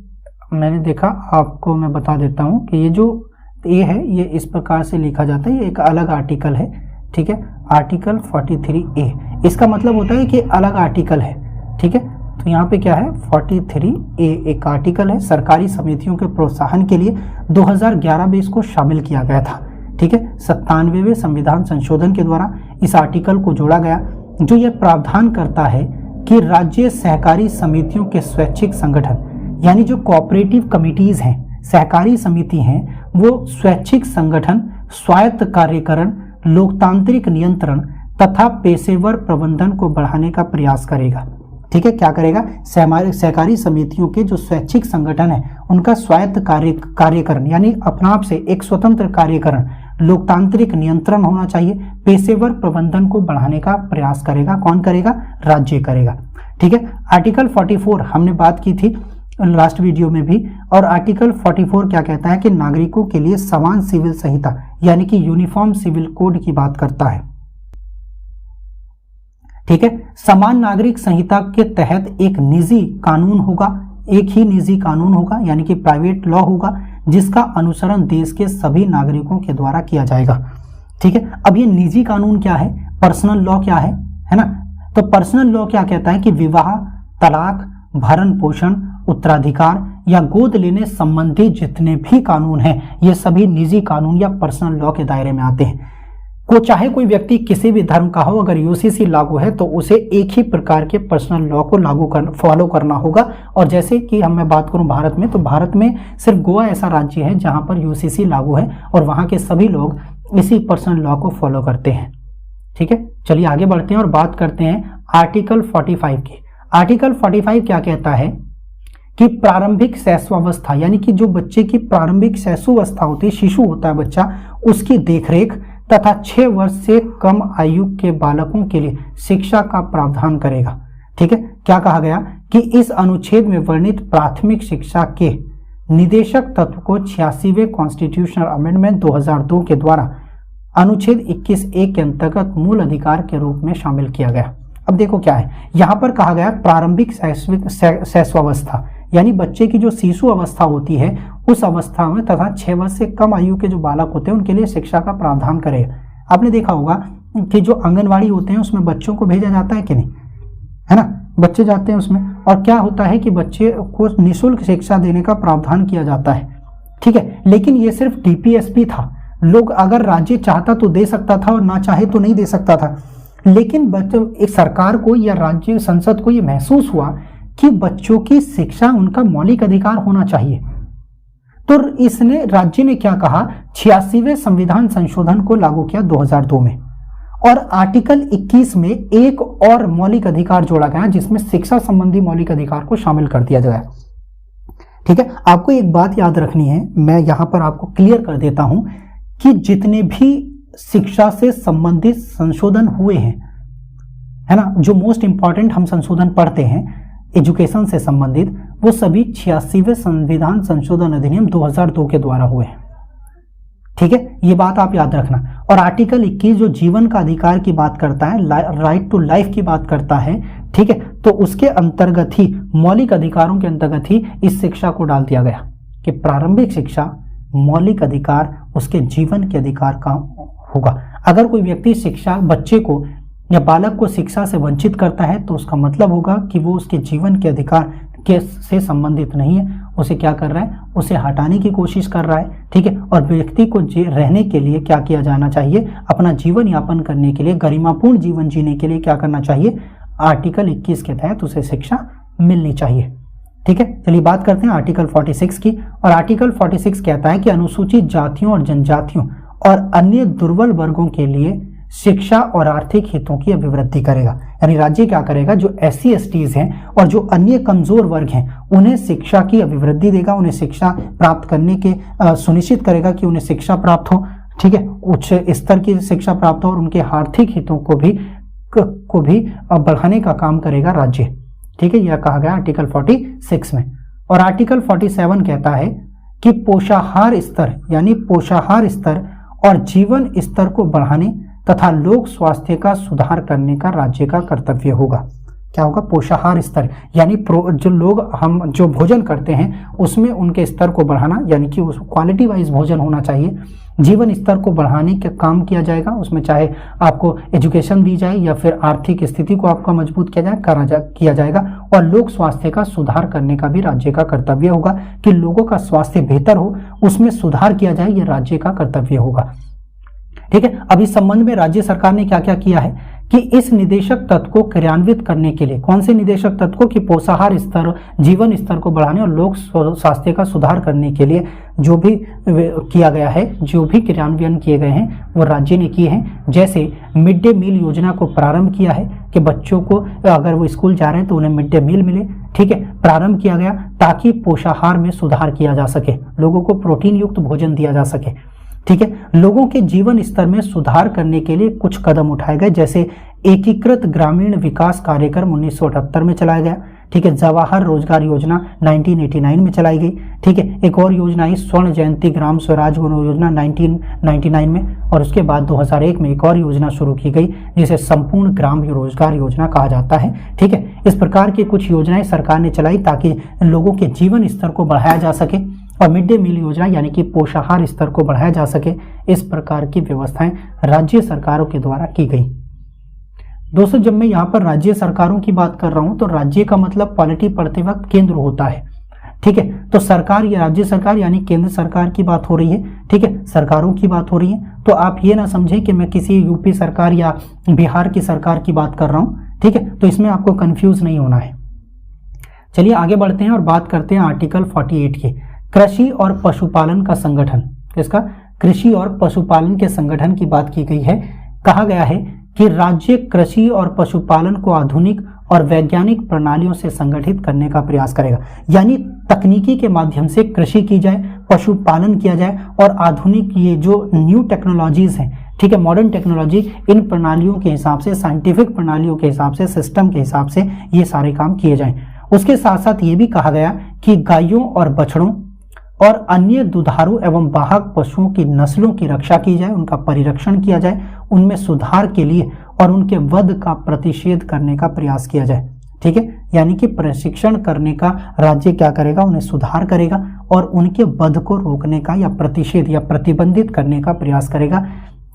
मैंने देखा, आपको मैं बता देता हूं कि ये जो ए है ये इस प्रकार से लिखा जाता है, ये एक अलग आर्टिकल है। ठीक है, आर्टिकल 43A, इसका मतलब होता है कि अलग आर्टिकल है। ठीक है, तो यहाँ पे क्या है, 43A एक आर्टिकल है, सरकारी समितियों के प्रोत्साहन के लिए 2011 में इसको शामिल किया गया था। ठीक है, 97वें संविधान संशोधन के द्वारा इस आर्टिकल को जोड़ा गया, जो यह प्रावधान करता है कि राज्य सहकारी समितियों के स्वैच्छिक संगठन, यानी जो कोऑपरेटिव कमिटीज हैं, सहकारी समिति हैं, वो स्वैच्छिक संगठन स्वायत्त कार्यकरण, लोकतांत्रिक नियंत्रण तथा पेशेवर प्रबंधन को बढ़ाने का प्रयास करेगा। ठीक है, क्या करेगा? सहकारी समितियों के जो स्वैच्छिक संगठन है उनका स्वायत्त कार्यकरण यानी अपना आप से एक स्वतंत्र कार्यकरण, लोकतांत्रिक नियंत्रण होना चाहिए, पेशेवर प्रबंधन को बढ़ाने का प्रयास करेगा। कौन करेगा? राज्य करेगा। ठीक है, आर्टिकल 44 हमने बात की थी लास्ट वीडियो में भी, और आर्टिकल 44 क्या कहता है कि नागरिकों के लिए समान सिविल संहिता यानी कि यूनिफॉर्म सिविल कोड की बात करता है। ठीक है, समान नागरिक संहिता के तहत एक निजी कानून होगा, एक ही निजी कानून होगा यानी कि प्राइवेट लॉ होगा, जिसका अनुसरण देश के सभी नागरिकों के द्वारा किया जाएगा। ठीक है, अब ये निजी कानून क्या है, पर्सनल लॉ क्या है ना? तो पर्सनल लॉ क्या कहता है कि विवाह, तलाक, भरण पोषण, उत्तराधिकार या गोद लेने संबंधी जितने भी कानून हैं, ये सभी निजी कानून या पर्सनल लॉ के दायरे में आते हैं। को चाहे कोई व्यक्ति किसी भी धर्म का हो, अगर यूसीसी लागू है तो उसे एक ही प्रकार के पर्सनल लॉ को फॉलो करना होगा। और जैसे कि मैं बात करूं भारत में, तो भारत में सिर्फ गोवा ऐसा राज्य है जहां पर यूसीसी लागू है और वहां के सभी लोग इसी पर्सनल लॉ को फॉलो करते हैं। ठीक है, चलिए आगे बढ़ते हैं और बात करते हैं आर्टिकल 45 की। आर्टिकल 45 क्या कहता है कि प्रारंभिक शैशवावस्था यानी कि जो बच्चे की प्रारंभिक शैशवावस्था होती है, शिशु होता है बच्चा, उसकी देखरेख तथा 6 वर्ष से कम आयु के बालकों के लिए शिक्षा का प्रावधान करेगा। ठीक है, क्या कहा गया कि इस अनुच्छेद में वर्णित प्राथमिक शिक्षा के निदेशक तत्व को 86वें कॉन्स्टिट्यूशनल अमेंडमेंट 2002 के द्वारा अनुच्छेद 21A के अंतर्गत मूल अधिकार के रूप में शामिल किया गया। अब देखो क्या है, यहां पर कहा गया प्रारंभिक शैशवावस्था यानी बच्चे की जो शिशु अवस्था होती है उस अवस्था में तथा 6 वर्ष से कम आयु के जो बालक होते हैं उनके लिए शिक्षा का प्रावधान करेगा। आपने देखा होगा कि जो आंगनवाड़ी होते हैं उसमें बच्चों को भेजा जाता है कि नहीं, है ना? बच्चे जाते हैं उसमें, और क्या होता है कि बच्चे को निःशुल्क शिक्षा देने का प्रावधान किया जाता है। ठीक है, लेकिन ये सिर्फ डीपीएसपी था, लोग अगर राज्य चाहता तो दे सकता था और ना चाहे तो नहीं दे सकता था। लेकिन एक सरकार को या राज्य संसद को ये महसूस हुआ कि बच्चों की शिक्षा उनका मौलिक अधिकार होना चाहिए, तो इसने राज्य ने क्या कहा, 86वें संविधान संशोधन को लागू किया 2002 में, और आर्टिकल 21 में एक और मौलिक अधिकार जोड़ा गया जिसमें शिक्षा संबंधी मौलिक अधिकार को शामिल कर दिया गया। ठीक है, आपको एक बात याद रखनी है, मैं यहां पर आपको क्लियर कर देता हूं कि जितने भी शिक्षा से संबंधित संशोधन हुए हैं, है ना, जो मोस्ट इंपॉर्टेंट हम संशोधन पढ़ते हैं एजुकेशन से संबंधित, वो सभी 86वें संविधान संशोधन अधिनियम 2002 के द्वारा हुए हैं। ठीक है, ये बात आप याद रखना। और आर्टिकल 21 जो जीवन का अधिकार की बात करता है, राइट टू लाइफ की बात करता है, ठीक है, तो उसके अंतर्गत ही, मौलिक अधिकारों के अंतर्गत ही इस शिक्षा को डाल दिया गया कि प्रारंभिक शिक्षा मौलिक अधिकार उसके जीवन के अधिकार का होगा। अगर कोई व्यक्ति शिक्षा बच्चे को या बालक को शिक्षा से वंचित करता है तो उसका मतलब होगा कि वो उसके जीवन के अधिकार के से संबंधित नहीं है, उसे क्या कर रहा है, उसे हटाने की कोशिश कर रहा है। ठीक है, और व्यक्ति को रहने के लिए क्या किया जाना चाहिए, अपना जीवन यापन करने के लिए, गरिमापूर्ण जीवन जीने के लिए क्या करना चाहिए, आर्टिकल 21 के तहत उसे शिक्षा मिलनी चाहिए। ठीक है, चलिए बात करते हैं आर्टिकल 46 की। और आर्टिकल 46 कहता है कि अनुसूचित जातियों और जनजातियों और अन्य दुर्बल वर्गों के लिए शिक्षा और आर्थिक हितों की अभिवृद्धि करेगा। यानी राज्य क्या करेगा, जो SC STs हैं और जो अन्य कमजोर वर्ग हैं उन्हें शिक्षा की अभिवृद्धि देगा, उन्हें शिक्षा प्राप्त करने के सुनिश्चित करेगा कि उन्हें शिक्षा प्राप्त हो। ठीक है, उच्च स्तर की शिक्षा प्राप्त हो और उनके आर्थिक हितों को भी बढ़ाने का काम करेगा राज्य। ठीक है, यह कहा गया आर्टिकल 46 में। और आर्टिकल 47 कहता है कि पोषाहार स्तर यानी पोषाहार स्तर और जीवन स्तर को बढ़ाने तथा लोक स्वास्थ्य का सुधार करने का राज्य का कर्तव्य होगा। क्या होगा, पोषाहार स्तर यानी जो लोग हम जो भोजन करते हैं उसमें उनके स्तर को बढ़ाना, यानी कि उस क्वालिटी वाइज भोजन होना चाहिए। जीवन स्तर को बढ़ाने का काम किया जाएगा, उसमें चाहे आपको एजुकेशन दी जाए या फिर आर्थिक स्थिति को आपका मजबूत किया जाएगा। और लोक स्वास्थ्य का सुधार करने का भी राज्य का कर्तव्य होगा कि लोगों का स्वास्थ्य बेहतर हो, उसमें सुधार किया जाए, यह राज्य का कर्तव्य होगा। ठीक है, अब इस संबंध में राज्य सरकार ने क्या क्या किया है कि इस निदेशक तत्व को क्रियान्वित करने के लिए, कौन से निदेशक तत्व को, कि पोषाहार स्तर, जीवन स्तर को बढ़ाने और लोक स्वास्थ्य का सुधार करने के लिए जो भी किया गया है, जो भी क्रियान्वयन किए गए हैं वो राज्य ने किए हैं। जैसे मिड डे मील योजना को प्रारंभ किया है कि बच्चों को अगर वो स्कूल जा रहे हैं तो उन्हें मिड डे मील मिले। ठीक है, प्रारंभ किया गया ताकि पोषाहार में सुधार किया जा सके, लोगों को प्रोटीन युक्त भोजन दिया जा सके। ठीक है, लोगों के जीवन स्तर में सुधार करने के लिए कुछ कदम उठाए गए, जैसे एकीकृत ग्रामीण विकास कार्यक्रम 1978 में चलाया गया। ठीक है, जवाहर रोजगार योजना 1989 में चलाई गई। ठीक है, एक और योजना आई स्वर्ण जयंती ग्राम स्वराज योजना 1999 में, और उसके बाद 2001 में एक और योजना शुरू की गई जिसे संपूर्ण ग्राम रोजगार योजना कहा जाता है। ठीक है, इस प्रकार की कुछ योजनाएं सरकार ने चलाई ताकि लोगों के जीवन स्तर को बढ़ाया जा सके और मिड डे मील योजना यानी कि पोषाहार स्तर को बढ़ाया जा सके। इस प्रकार की व्यवस्थाएं राज्य सरकारों के द्वारा की गई। दोस्तों, जब मैं यहाँ पर राज्य सरकारों की बात कर रहा हूं तो राज्य का मतलब पॉलिटी पढ़ते वक्त केंद्र होता है। ठीक है, तो सरकार या राज्य सरकार यानी केंद्र सरकार की बात हो रही है। ठीक है, सरकारों की बात हो रही है, तो आप ये ना समझें कि मैं किसी यूपी सरकार या बिहार की सरकार की बात कर रहा हूं। ठीक है, तो इसमें आपको कंफ्यूज नहीं होना है। चलिए आगे बढ़ते हैं और बात करते हैं आर्टिकल 48 की, कृषि और पशुपालन का संगठन। इसका कृषि और पशुपालन के संगठन की बात की गई है। कहा गया है कि राज्य कृषि और पशुपालन को आधुनिक और वैज्ञानिक प्रणालियों से संगठित करने का प्रयास करेगा, यानी तकनीकी के माध्यम से कृषि की जाए, पशुपालन किया जाए और आधुनिक ये जो न्यू टेक्नोलॉजीज हैं, ठीक है, मॉडर्न टेक्नोलॉजी, इन प्रणालियों के हिसाब से, साइंटिफिक प्रणालियों के हिसाब से, सिस्टम के हिसाब से ये सारे काम किए जाएं। उसके साथ साथ ये भी कहा गया कि गायों और बछड़ों और अन्य दुधारू एवं वाहक पशुओं की नस्लों की रक्षा की जाए, उनका परिरक्षण किया जाए, उनमें सुधार के लिए और उनके वध का प्रतिषेध करने का प्रयास किया जाए। ठीक है, यानी कि प्रशिक्षण करने का राज्य क्या करेगा, उन्हें सुधार करेगा और उनके वध को रोकने का या प्रतिषेध या प्रतिबंधित करने का प्रयास करेगा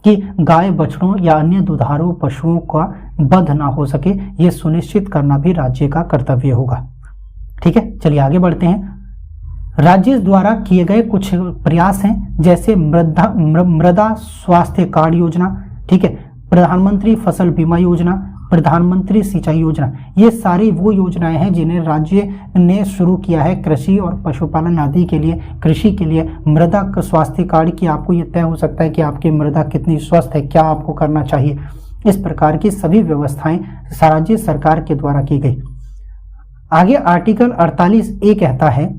कि गाय बछड़ों या अन्य दुधारू पशुओं का वध ना हो सके, ये सुनिश्चित करना भी राज्य का कर्तव्य होगा। ठीक है, चलिए आगे बढ़ते हैं। राज्य द्वारा किए गए कुछ प्रयास हैं, जैसे मृदा स्वास्थ्य कार्ड योजना, ठीक है, प्रधानमंत्री फसल बीमा योजना, प्रधानमंत्री सिंचाई योजना, ये सारी वो योजनाएं हैं जिन्हें राज्य ने शुरू किया है कृषि और पशुपालन आदि के लिए। कृषि के लिए मृदा स्वास्थ्य कार्ड की आपको ये तय हो सकता है कि आपकी मृदा कितनी स्वस्थ है, क्या आपको करना चाहिए, इस प्रकार की सभी व्यवस्थाएं राज्य सरकार के द्वारा की गई। आगे आर्टिकल 48A कहता है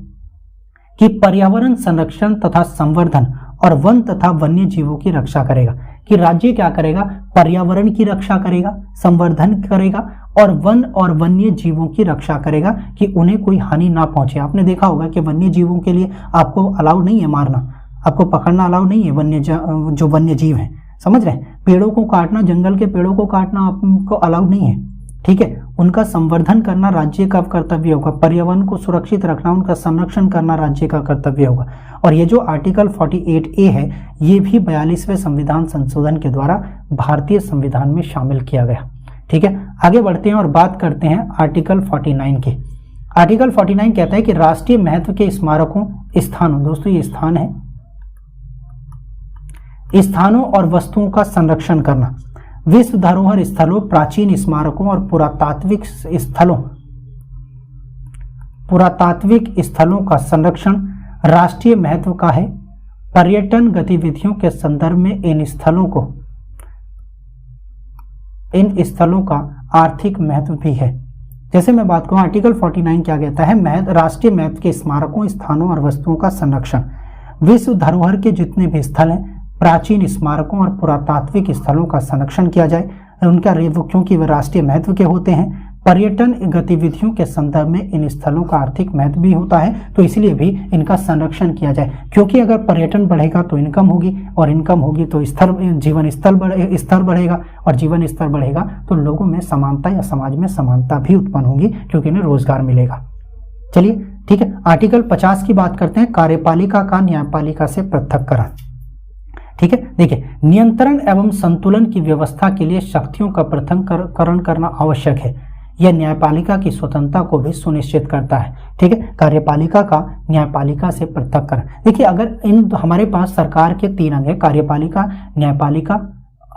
कि पर्यावरण संरक्षण तथा संवर्धन और वन तथा वन्य जीवों की रक्षा करेगा, कि राज्य क्या करेगा, पर्यावरण की रक्षा करेगा, संवर्धन करेगा और वन और वन्य जीवों की रक्षा करेगा कि उन्हें कोई हानि ना पहुंचे। आपने देखा होगा कि वन्य जीवों के लिए आपको अलाउ नहीं है मारना, आपको पकड़ना अलाउ नहीं है, जो वन्य जीव हैं, समझ रहे हैं, पेड़ों को काटना, जंगल के पेड़ों को काटना आपको अलाउ नहीं है। ठीक है, उनका संवर्धन करना राज्य का कर्तव्य होगा, पर्यावरण को सुरक्षित रखना, उनका संरक्षण करना राज्य का कर्तव्य होगा। और ये जो आर्टिकल 48A है, ये भी 42वें संविधान संशोधन के द्वारा भारतीय संविधान में शामिल किया गया। ठीक है, आगे बढ़ते हैं और बात करते हैं आर्टिकल 49 की। आर्टिकल 49 कहता है कि राष्ट्रीय महत्व के स्मारकों, स्थानों, दोस्तों ये स्थान है, स्थानों और वस्तुओं का संरक्षण करना, विश्व धरोहर स्थलों, प्राचीन स्मारकों और पुरातात्विक स्थलों का संरक्षण राष्ट्रीय महत्व का है। पर्यटन गतिविधियों के संदर्भ में इन स्थलों का आर्थिक महत्व भी है। जैसे मैं बात करूं, आर्टिकल 49 क्या कहता है, राष्ट्रीय महत्व के स्मारकों, स्थानों और वस्तुओं का संरक्षण, विश्व धरोहर के जितने भी स्थल हैं, प्राचीन स्मारकों और पुरातात्विक स्थलों का संरक्षण किया जाए, उनका क्योंकि वे राष्ट्रीय महत्व के होते हैं। पर्यटन गतिविधियों के संदर्भ में इन स्थलों का आर्थिक महत्व भी होता है, तो इसलिए भी इनका संरक्षण किया जाए, क्योंकि अगर पर्यटन बढ़ेगा तो इनकम होगी, और इनकम होगी तो जीवन स्तर बढ़ेगा, और जीवन स्तर बढ़ेगा तो लोगों में समानता या समाज में समानता भी उत्पन्न होगी, क्योंकि इन्हें रोजगार मिलेगा। चलिए ठीक है, आर्टिकल 50 की बात करते हैं, कार्यपालिका का न्यायपालिका से पृथक्करण। ठीक है, देखिए, नियंत्रण एवं संतुलन की व्यवस्था के लिए शक्तियों का पृथक्करण करना आवश्यक है। यह न्यायपालिका की स्वतंत्रता को भी सुनिश्चित करता है। ठीक है, कार्यपालिका का न्यायपालिका से पृथक्करण। देखिए, अगर हमारे पास सरकार के 3 अंग है, कार्यपालिका, न्यायपालिका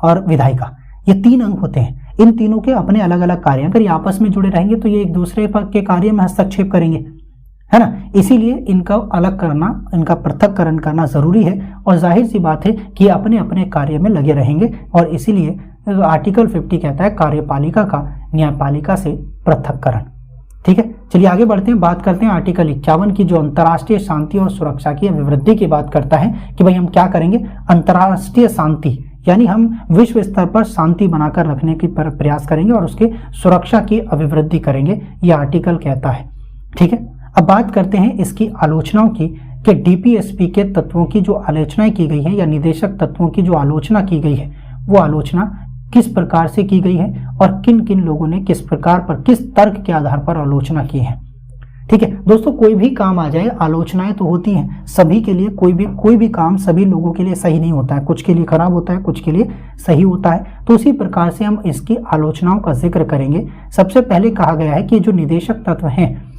और विधायिका, ये 3 अंग होते हैं। इन तीनों के अपने अलग अलग कार्य, अगर ये आपस में जुड़े रहेंगे तो ये एक दूसरे के कार्य में हस्तक्षेप करेंगे, है ना। इसीलिए इनका अलग करना, इनका पृथक्करण करना जरूरी है, और जाहिर सी बात है कि अपने अपने कार्य में लगे रहेंगे, और इसीलिए आर्टिकल 50 कहता है कार्यपालिका का न्यायपालिका से पृथक्करण। ठीक है, चलिए आगे बढ़ते हैं, बात करते हैं आर्टिकल 51 की, जो अंतर्राष्ट्रीय शांति और सुरक्षा की अभिवृद्धि की बात करता है कि भाई हम क्या करेंगे, अंतर्राष्ट्रीय शांति, यानी हम विश्व स्तर पर शांति बनाकर रखने की प्रयास करेंगे और उसके सुरक्षा की अभिवृद्धि करेंगे, यह आर्टिकल कहता है। ठीक है, अब बात करते हैं इसकी आलोचनाओं की, कि डीपीएसपी के तत्वों की जो आलोचना की गई है, या निदेशक तत्वों की जो आलोचना की गई है, वो आलोचना किस प्रकार से की गई है, और किन किन लोगों ने किस प्रकार पर, किस तर्क के आधार पर आलोचना की है। ठीक है दोस्तों, कोई भी काम आ जाए, आलोचनाएं तो होती हैं सभी के लिए, कोई भी काम सभी लोगों के लिए सही नहीं होता है, कुछ के लिए खराब होता है, कुछ के लिए सही होता है। तो उसी प्रकार से हम इसकी आलोचनाओं का जिक्र करेंगे। सबसे पहले कहा गया है कि जो निदेशक तत्व हैं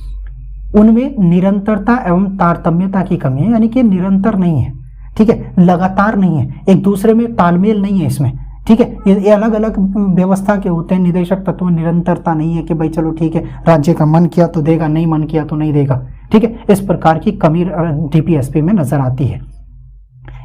उनमें निरंतरता एवं तारतम्यता की कमी है, यानी कि निरंतर नहीं है। ठीक है, लगातार नहीं है, एक दूसरे में तालमेल नहीं है इसमें। ठीक है, ये अलग अलग व्यवस्था के होते हैं निदेशक तत्व, निरंतरता नहीं है कि भाई चलो ठीक है, राज्य का मन किया तो देगा, नहीं मन किया तो नहीं देगा। ठीक है, इस प्रकार की कमी डीपीएसपी में नजर आती है।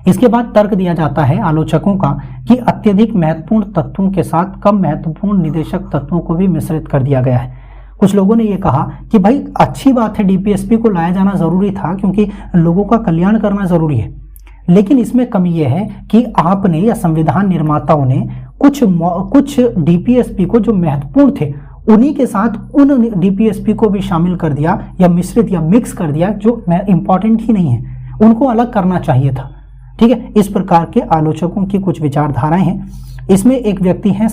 इसके बाद तर्क दिया जाता है आलोचकों का कि अत्यधिक महत्वपूर्ण तत्वों के साथ कम महत्वपूर्ण निदेशक तत्वों को भी मिश्रित कर दिया गया है। कुछ लोगों ने ये कहा कि भाई अच्छी बात है, डीपीएसपी को लाया जाना जरूरी था, क्योंकि लोगों का कल्याण करना जरूरी है, लेकिन इसमें कमी यह है कि आपने या संविधान निर्माताओं ने कुछ डीपीएसपी को जो महत्वपूर्ण थे उन्हीं के साथ उन डीपीएसपी को भी शामिल कर दिया, या मिश्रित या मिक्स कर दिया, जो इंपॉर्टेंट ही नहीं है, उनको अलग करना चाहिए था। ठीक है, इस प्रकार के आलोचकों की कुछ विचारधाराएं हैं। इसमें एक व्यक्ति हैं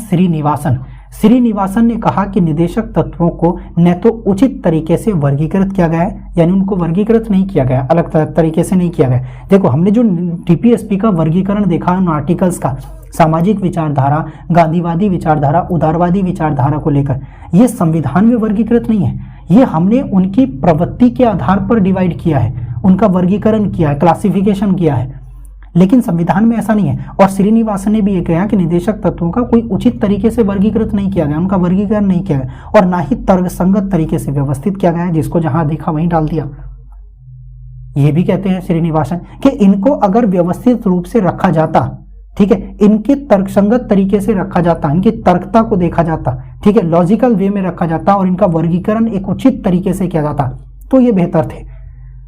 श्रीनिवासन ने कहा कि निदेशक तत्वों को न तो उचित तरीके से वर्गीकृत किया गया है, यानी उनको वर्गीकृत नहीं किया गया, अलग तरीके से नहीं किया गया। देखो, हमने जो डीपीएसपी का वर्गीकरण देखा उन आर्टिकल्स का, सामाजिक विचारधारा, गांधीवादी विचारधारा, उदारवादी विचारधारा को लेकर, ये संविधान में वर्गीकृत नहीं है, ये हमने उनकी प्रवृत्ति के आधार पर डिवाइड किया है, उनका वर्गीकरण किया है, क्लासिफिकेशन किया है, लेकिन संविधान में ऐसा नहीं है। और श्रीनिवासन ने भी ये कहा कि निदेशक तत्वों का कोई उचित तरीके से वर्गीकृत नहीं किया गया, उनका वर्गीकरण नहीं किया गया, और ना ही तर्कसंगत तरीके से व्यवस्थित किया गया है, जिसको जहां देखा वहीं डाल दिया। ये भी कहते हैं श्रीनिवासन कि इनको अगर व्यवस्थित रूप से रखा जाता, ठीक है, इनके तर्कसंगत तरीके से रखा जाता, इनकी तर्कता को देखा जाता, ठीक है, लॉजिकल वे में रखा जाता, और इनका वर्गीकरण एक उचित तरीके से किया जाता, तो ये बेहतर थे।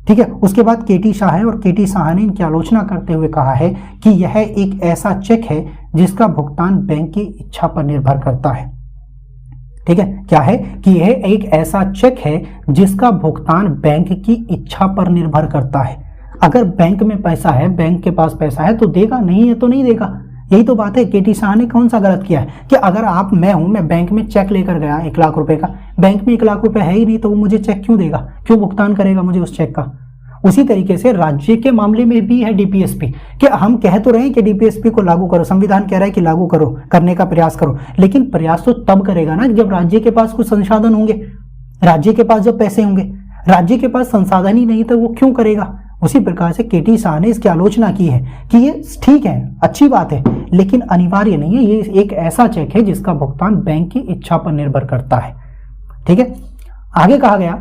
ठीक है, उसके बाद केटी शाह है, और केटी शाह ने इनकी आलोचना करते हुए कहा है कि यह एक ऐसा चेक है जिसका भुगतान बैंक की इच्छा पर निर्भर करता है। ठीक है, क्या है कि यह एक ऐसा चेक है जिसका भुगतान बैंक की इच्छा पर निर्भर करता है। अगर बैंक में पैसा है, बैंक के पास पैसा है तो देगा, नहीं है तो नहीं देगा। यही तो बात है। केटी शाह ने कौन सा गलत किया है कि अगर मैं बैंक में चेक लेकर गया 1 लाख रुपए का, बैंक में 1 लाख रुपए है ही नहीं, तो वो मुझे चेक क्यों देगा, क्यों भुगतान करेगा मुझे उस चेक का। उसी तरीके से राज्य के मामले में भी है डीपीएसपी, कि हम कह तो रहे हैं कि डीपीएसपी को लागू करो, संविधान कह रहा है कि लागू करो, करने का प्रयास करो, लेकिन प्रयास तो तब करेगा ना जब राज्य के पास कुछ संसाधन होंगे, राज्य के पास जब पैसे होंगे। राज्य के पास संसाधन ही नहीं तो वो क्यों करेगा। उसी प्रकार से केटी शाह ने इसकी आलोचना की है कि ये ठीक है, अच्छी बात है, लेकिन अनिवार्य नहीं है। ये एक ऐसा चेक है जिसका भुगतान बैंक की इच्छा पर निर्भर करता है। ठीक है, आगे कहा गया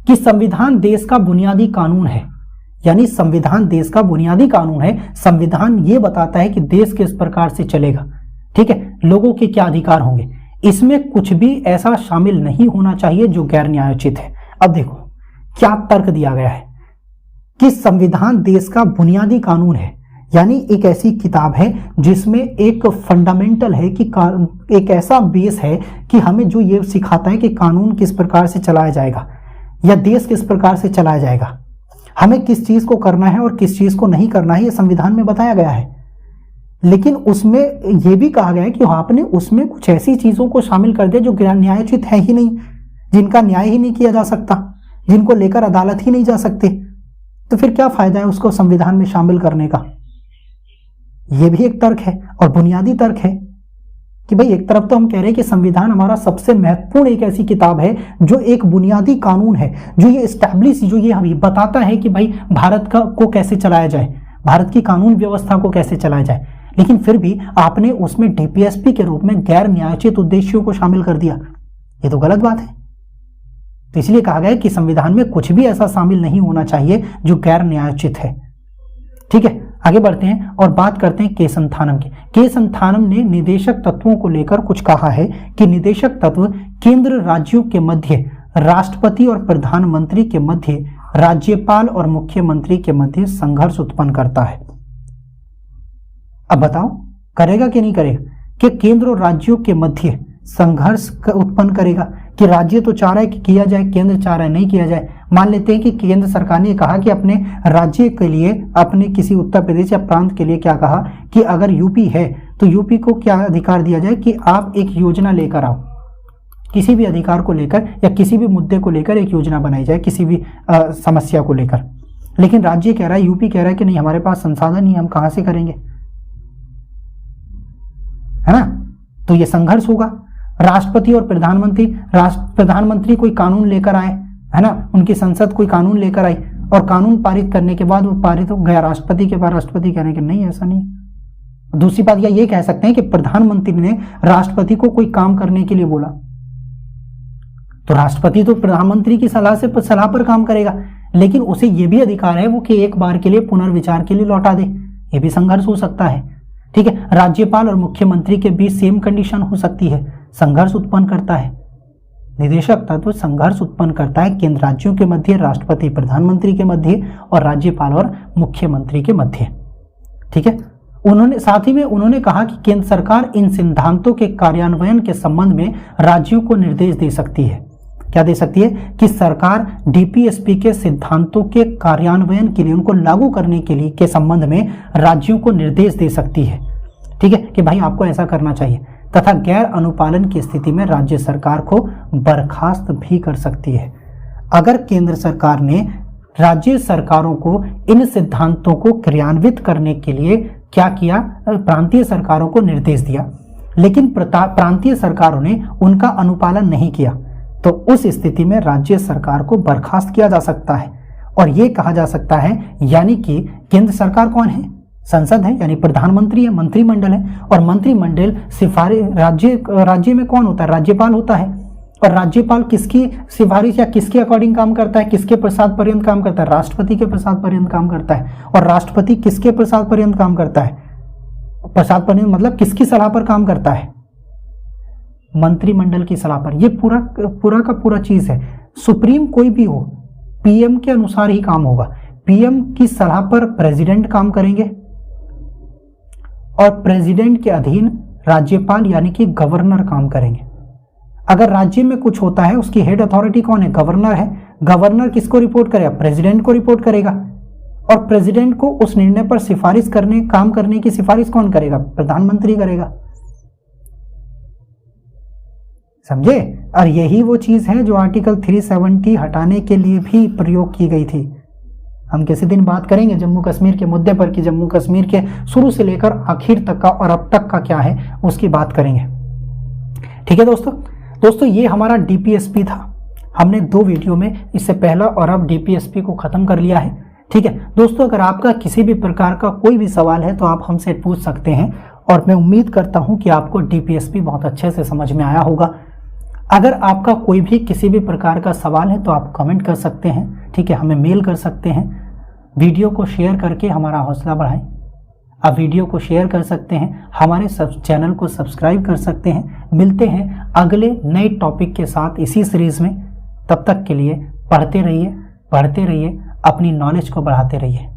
कि संविधान देश का बुनियादी कानून है, यानी संविधान देश का बुनियादी कानून है। संविधान ये बताता है कि देश किस प्रकार से चलेगा, ठीक है, लोगों के क्या अधिकार होंगे। इसमें कुछ भी ऐसा शामिल नहीं होना चाहिए जो गैर न्यायोचित है। अब देखो क्या तर्क दिया गया है कि संविधान देश का बुनियादी कानून है, यानी एक ऐसी किताब है जिसमें एक फंडामेंटल है कि एक ऐसा बेस है कि हमें जो ये सिखाता है कि कानून किस प्रकार से चलाया जाएगा या देश किस प्रकार से चलाया जाएगा, हमें किस चीज को करना है और किस चीज को नहीं करना है, ये संविधान में बताया गया है। लेकिन उसमें यह भी कहा गया है कि आपने उसमें कुछ ऐसी चीजों को शामिल कर दिया जो न्यायोचित है ही नहीं, जिनका न्याय ही नहीं किया जा सकता, जिनको लेकर अदालत ही नहीं जा सकते, तो फिर क्या फायदा है उसको संविधान में शामिल करने का। यह भी एक तर्क है और बुनियादी तर्क है कि भाई एक तरफ तो हम कह रहे हैं कि संविधान हमारा सबसे महत्वपूर्ण एक ऐसी किताब है जो एक बुनियादी कानून है, जो ये एस्टैब्लिश, जो ये हमें बताता है कि भाई भारत को कैसे चलाया जाए, भारत की कानून व्यवस्था को कैसे चलाया जाए, लेकिन फिर भी आपने उसमें डीपीएसपी के रूप में गैर न्यायोचित उद्देश्यों को शामिल कर दिया। ये तो गलत बात है। तो इसलिए कहा गया कि संविधान में कुछ भी ऐसा शामिल नहीं होना चाहिए जो गैर न्यायोचित है। ठीक है, आगे बढ़ते हैं और बात करते हैं केशंथानम की। केशंथानम ने निदेशक तत्वों को लेकर कुछ कहा है कि निदेशक तत्व केंद्र राज्यों के मध्य, राष्ट्रपति और प्रधानमंत्री के मध्य, राज्यपाल और मुख्यमंत्री के मध्य संघर्ष उत्पन्न करता है। अब बताओ करेगा कि नहीं करेगा, कि केंद्र और राज्यों के मध्य संघर्ष उत्पन्न करेगा कि राज्य तो चाह रहा है कि किया जाए, केंद्र चाह रहा है नहीं किया जाए। मान लेते हैं कि केंद्र सरकार ने कहा कि अपने राज्य के लिए, अपने किसी उत्तर प्रदेश या प्रांत के लिए क्या कहा कि अगर यूपी है तो यूपी को क्या अधिकार दिया जाए कि आप एक योजना लेकर आओ, किसी भी अधिकार को लेकर या किसी भी मुद्दे को लेकर एक योजना बनाई जाए, किसी भी समस्या को लेकर। लेकिन राज्य कह रहा है, यूपी कह रहा है कि नहीं हमारे पास संसाधन नहीं, हम कहां से करेंगे, है ना। तो ये संघर्ष होगा। राष्ट्रपति और प्रधानमंत्री कोई कानून लेकर आए, है ना, उनकी संसद कोई कानून लेकर आई और कानून पारित करने के बाद वो पारित हो गया राष्ट्रपति के पास, राष्ट्रपति कह रहे हैं कि नहीं ऐसा नहीं। दूसरी बात ये कह सकते हैं कि प्रधानमंत्री ने राष्ट्रपति को कोई काम करने के लिए बोला तो राष्ट्रपति तो प्रधानमंत्री की सलाह पर काम करेगा, लेकिन उसे यह भी अधिकार है वो कि एक बार के लिए पुनर्विचार के लिए लौटा दे। ये भी संघर्ष हो सकता है। ठीक है, राज्यपाल और मुख्यमंत्री के बीच सेम कंडीशन हो सकती है, संघर्ष उत्पन्न करता है। निदेशक तत्व संघर्ष उत्पन्न करता है केंद्र राज्यों के मध्य, राष्ट्रपति प्रधानमंत्री के मध्य और राज्यपाल और मुख्यमंत्री के मध्य। ठीक है, साथ ही में उन्होंने कहा कि केंद्र सरकार इन सिद्धांतों के कार्यान्वयन के संबंध में राज्यों को निर्देश दे सकती है। क्या दे सकती है कि सरकार डीपीएसपी के सिद्धांतों के कार्यान्वयन के लिए, उनको लागू करने के लिए के संबंध में राज्यों को निर्देश दे सकती है। ठीक है, कि भाई आपको ऐसा करना चाहिए, तथा गैर अनुपालन की स्थिति में राज्य सरकार को बर्खास्त भी कर सकती है। अगर केंद्र सरकार ने राज्य सरकारों को इन सिद्धांतों को क्रियान्वित करने के लिए क्या किया, प्रांतीय सरकारों को निर्देश दिया, लेकिन प्रांतीय सरकारों ने उनका अनुपालन नहीं किया, तो उस स्थिति में राज्य सरकार को बर्खास्त किया जा सकता है। और यह कहा जा सकता है, यानी कि केंद्र सरकार कौन है, संसद है, यानी प्रधानमंत्री है, मंत्रिमंडल है, और मंत्रिमंडल सिफारिश राज्य में कौन होता है, राज्यपाल होता है। और राज्यपाल किसकी सिफारिश या किसके अकॉर्डिंग काम करता है, किसके प्रसाद पर्यंत काम करता है, राष्ट्रपति के प्रसाद पर्यंत काम करता है। और राष्ट्रपति किसके प्रसाद पर्यंत काम करता है, प्रसाद पर्यंत मतलब किसकी सलाह पर काम करता है, मंत्रिमंडल की सलाह पर। यह पूरा का पूरा चीज है। सुप्रीम कोई भी हो, पीएम के अनुसार ही काम होगा। पीएम की सलाह पर प्रेसिडेंट काम करेंगे और प्रेसिडेंट के अधीन राज्यपाल यानी कि गवर्नर काम करेंगे। अगर राज्य में कुछ होता है, उसकी हेड अथॉरिटी कौन है, गवर्नर है। गवर्नर किसको रिपोर्ट करेगा, प्रेसिडेंट को रिपोर्ट करेगा। और प्रेसिडेंट को उस निर्णय पर काम करने की सिफारिश कौन करेगा, प्रधानमंत्री करेगा। समझे। और यही वो चीज़ है जो आर्टिकल 370 हटाने के लिए भी प्रयोग की गई थी। हम किसी दिन बात करेंगे जम्मू कश्मीर के मुद्दे पर कि जम्मू कश्मीर के शुरू से लेकर आखिर तक का और अब तक का क्या है उसकी बात करेंगे। ठीक है दोस्तों ये हमारा डीपीएसपी था। हमने 2 वीडियो में इससे पहला और अब डीपीएसपी को खत्म कर लिया है। ठीक है दोस्तों, अगर आपका किसी भी प्रकार का कोई भी सवाल है तो आप हमसे पूछ सकते हैं और मैं उम्मीद करता हूं कि आपको डीपीएसपी बहुत अच्छे से समझ में आया होगा। अगर आपका कोई भी किसी भी प्रकार का सवाल है तो आप कमेंट कर सकते हैं। ठीक है, हमें मेल कर सकते हैं। वीडियो को शेयर करके हमारा हौसला बढ़ाएं। आप वीडियो को शेयर कर सकते हैं, हमारे चैनल को सब्सक्राइब कर सकते हैं। मिलते हैं अगले नए टॉपिक के साथ इसी सीरीज में। तब तक के लिए पढ़ते रहिए, अपनी नॉलेज को बढ़ाते रहिए।